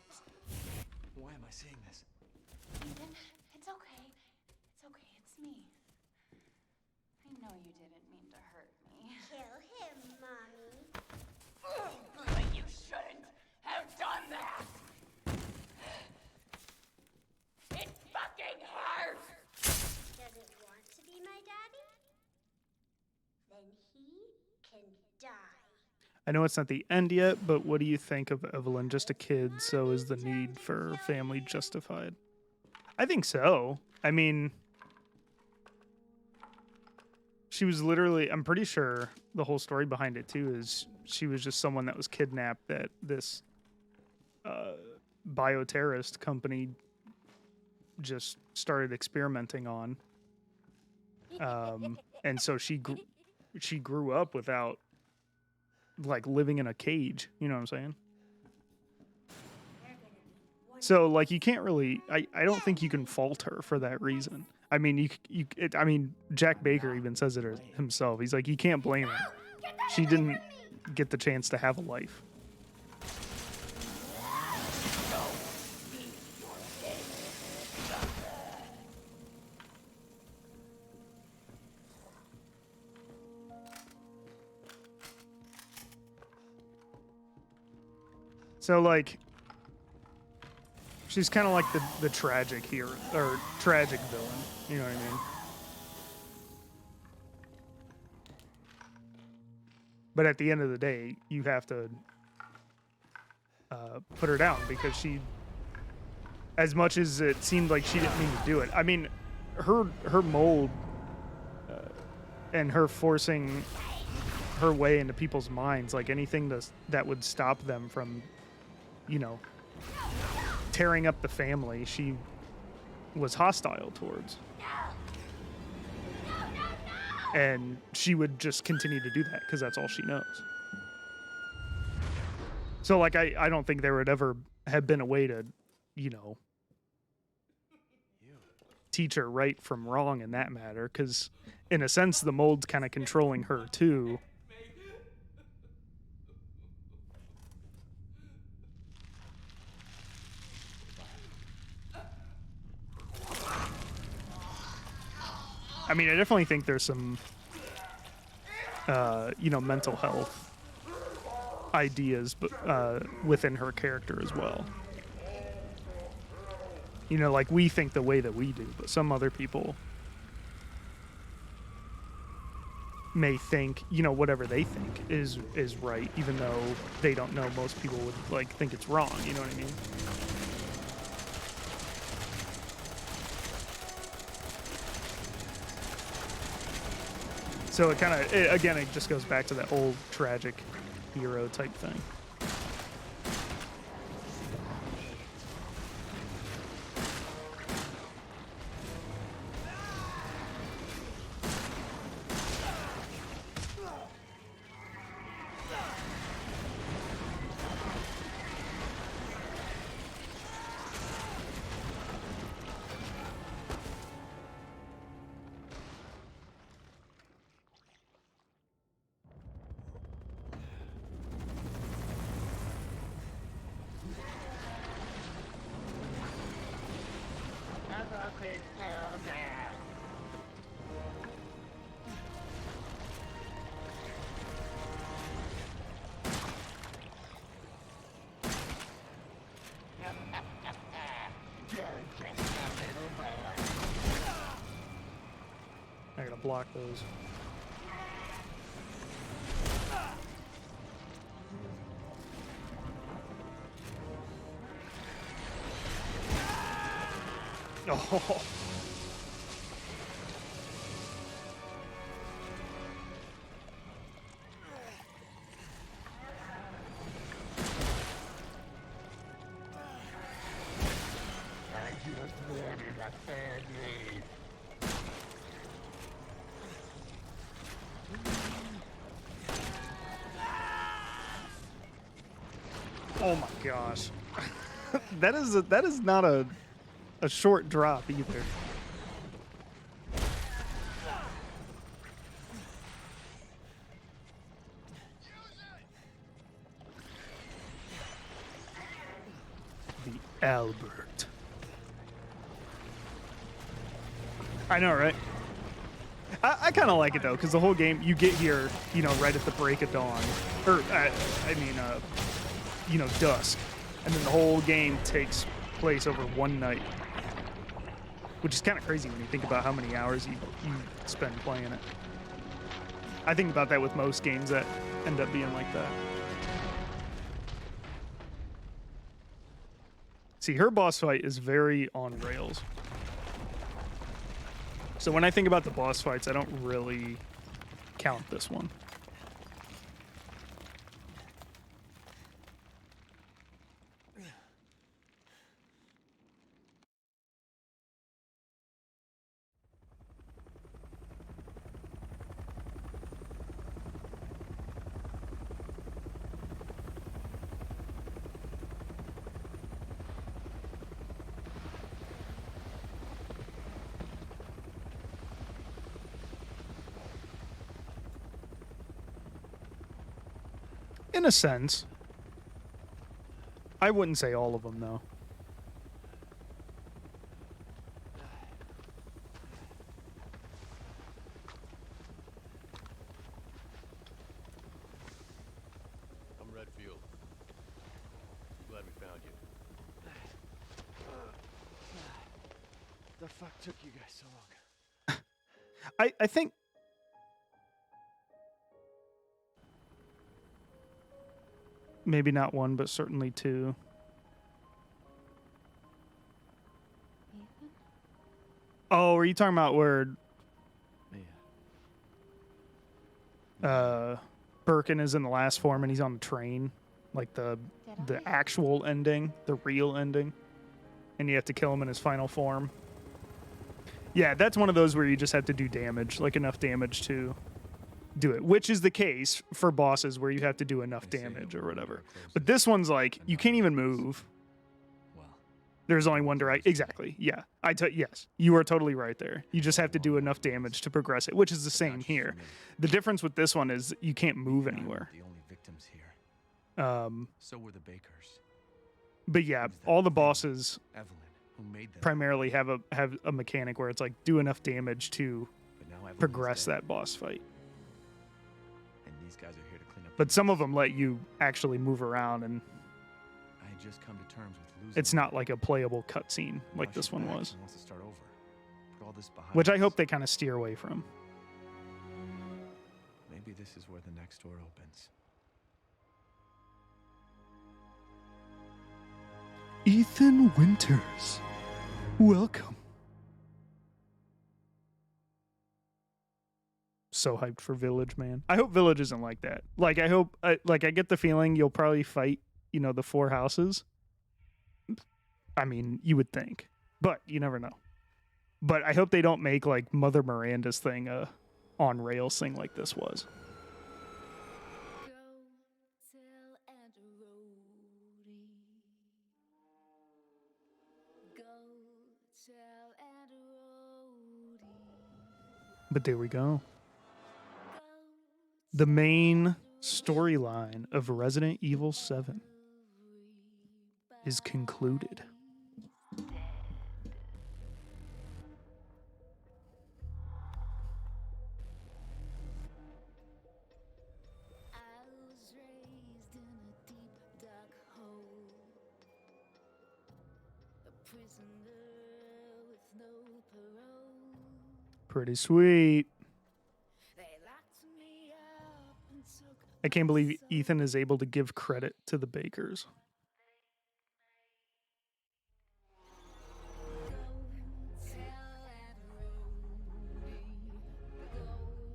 Why am I seeing this? Ethan, it's okay. It's okay. It's me. I know you didn't mean to hurt me. Kill him, Mommy. But you shouldn't have done that. It fucking hurts. Doesn't want to be my daddy? Then he can die. I know it's not the end yet, but what do you think of Eveline? Just a kid, so is the need for family justified? I think so. I mean, she was literally, I'm pretty sure the whole story behind it too is she was just someone that was kidnapped that this bioterrorist company just started experimenting on. And so she grew up without, like, living in a cage. You know what I'm saying? So, like, you can't really, I don't think you can fault her for that reason. I mean, I mean, Jack Baker even says it himself. He's like, you can't blame her. She didn't get the chance to have a life. So, like, she's kind of like the tragic hero, or tragic villain. You know what I mean? But at the end of the day, you have to put her down because she, as much as it seemed like she didn't mean to do it. I mean, her mold and her forcing her way into people's minds, like anything that would stop them from, you know, tearing up the family, she was hostile towards. And she would just continue to do that because that's all she knows. So, like, I don't think there would ever have been a way to, you know, teach her right from wrong in that matter, because in a sense the mold's kind of controlling her too. I mean, I definitely think there's some, you know, mental health ideas, but within her character as well. You know, like, we think the way that we do, but some other people may think, you know, whatever they think is right, even though they don't know most people would, like, think it's wrong. You know what I mean? So it kind of, again, it just goes back to that old tragic hero type thing. I gotta block those. Oh. Oh my gosh. that is not a short drop either. The Albert. I know, right? I kind of like it though, because the whole game, you get here, you know, right at the break of dawn, or you know, dusk, and then the whole game takes place over one night, which is kind of crazy when you think about how many hours you spend playing it. I think about that with most games that end up being like that. See, her boss fight is very on rails. So when I think about the boss fights, I don't really count this one. In a sense. I wouldn't say all of them, though. I'm Redfield. Glad we found you. The fuck took you guys so long? I think... Maybe not one, but certainly two. Ethan? Oh, are you talking about where Birkin is in the last form and he's on the train? Like the actual ending, the real ending? And you have to kill him in his final form? Yeah, that's one of those where you just have to do damage, like enough damage to do it, which is the case for bosses where you have to do enough damage or whatever. But this one's like, you can't even move. There's only one direction. Exactly. Yeah. Yes, you are totally right there. You just have to do enough damage to progress it, which is the same here. The difference with this one is you can't move anywhere. The only victims here. So were the Bakers. But yeah, all the bosses Eveline, who made them. primarily have a mechanic where it's like do enough damage to But now Eveline's progress dead, that boss fight. and these guys are here to clean up. But some of them let you actually move around, and I had just come to terms with losing. it's not like a playable cutscene like Now this she's one back was. and wants to start over. Put all this behind Which I us. hope they kind of steer away from. Maybe this is where the next door opens. Ethan Winters, welcome. So hyped for Village, man. I hope Village isn't like that. Like, I hope, I get the feeling you'll probably fight, the 4 houses. I mean, you would think, but you never know. But I hope they don't make, like, Mother Miranda's thing a on-rails thing like this was. But there we go. The main storyline of Resident Evil 7 is concluded. Pretty sweet. I can't believe Ethan is able to give credit to the Bakers.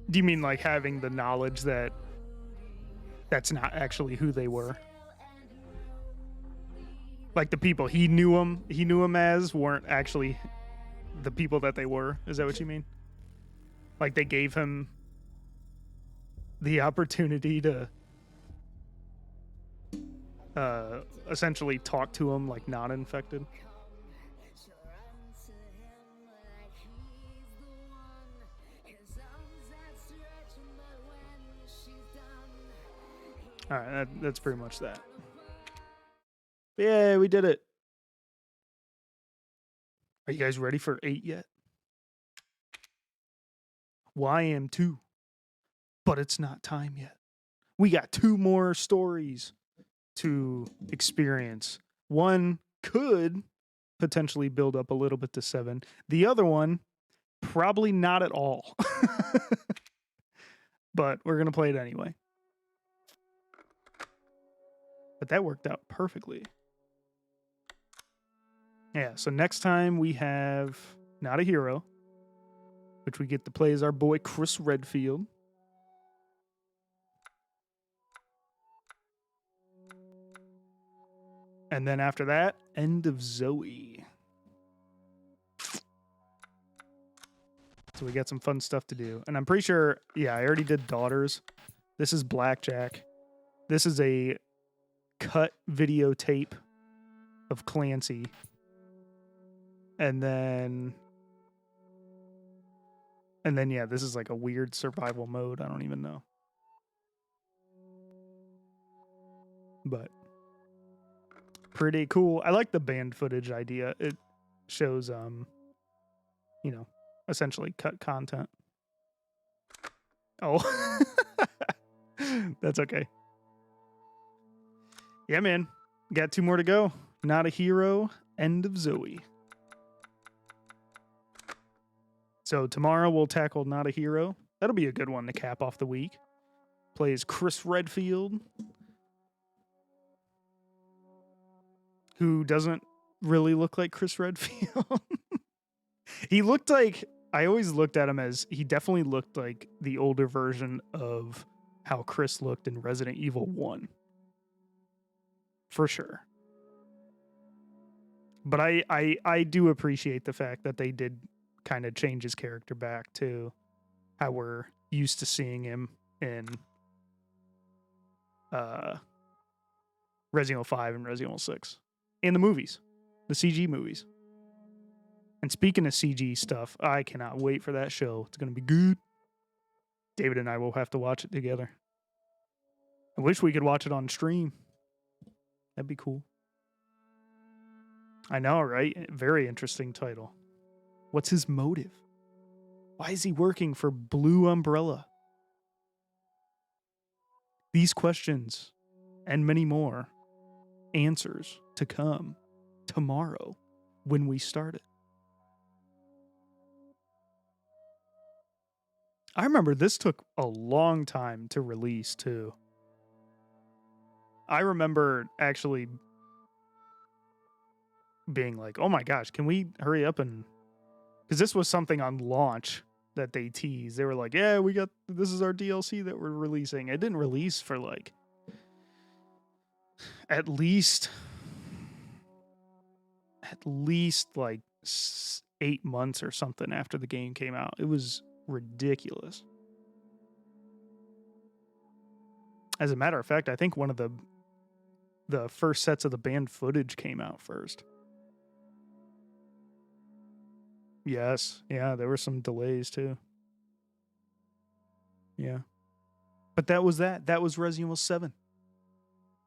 Do you mean like having the knowledge that that's not actually who they were? Like the people he knew them as weren't actually the people that they were? Is that what you mean? Like they gave him the opportunity to essentially talk to him like not infected. All right, that's pretty much that. Yeah, we did it. Are you guys ready for 8 yet? Well, I am too. But it's not time yet. We got 2 more stories to experience. One could potentially build up a little bit to 7. The other one, probably not at all. but we're going to play it anyway. But that worked out perfectly. Yeah, so next time we have Not a Hero, which we get to play as our boy Chris Redfield. And then after that, End of Zoe. So we got some fun stuff to do. And I'm pretty sure, yeah, I already did Daughters. This is Blackjack. This is a cut videotape of Clancy. And then, yeah, this is like a weird survival mode. I don't even know. But pretty cool. I like the band footage idea. It shows, you know, essentially cut content. Oh, that's okay. Yeah, man. Got 2 more to go. Not a Hero, End of Zoe. So tomorrow we'll tackle Not a Hero. That'll be a good one to cap off the week. Plays Chris Redfield, who doesn't really look like Chris Redfield. He looked like, I always looked at him as, he definitely looked like the older version of how Chris looked in Resident Evil 1. For sure. But I do appreciate the fact that they did kind of change his character back to how we're used to seeing him in Resident Evil 5 and Resident Evil 6. In the movies. The CG movies. And speaking of CG stuff, I cannot wait for that show. It's going to be good. David and I will have to watch it together. I wish we could watch it on stream. That'd be cool. I know, right? Very interesting title. What's his motive? Why is he working for Blue Umbrella? These questions and many more answers to come tomorrow when we start it. I remember this took a long time to release too. I remember actually being like, oh my gosh, can we hurry up and... Because this was something on launch that they teased. They were like, yeah, this is our DLC that we're releasing. It didn't release for like at least like 8 months or something after the game came out. It was ridiculous. As a matter of fact, I think one of the first sets of the band footage came out first. Yes. Yeah, there were some delays too. Yeah. But that was that. That was Resident Evil 7.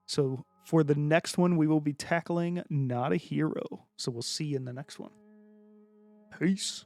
So for the next one, we will be tackling Not a Hero. So we'll see you in the next one. Peace.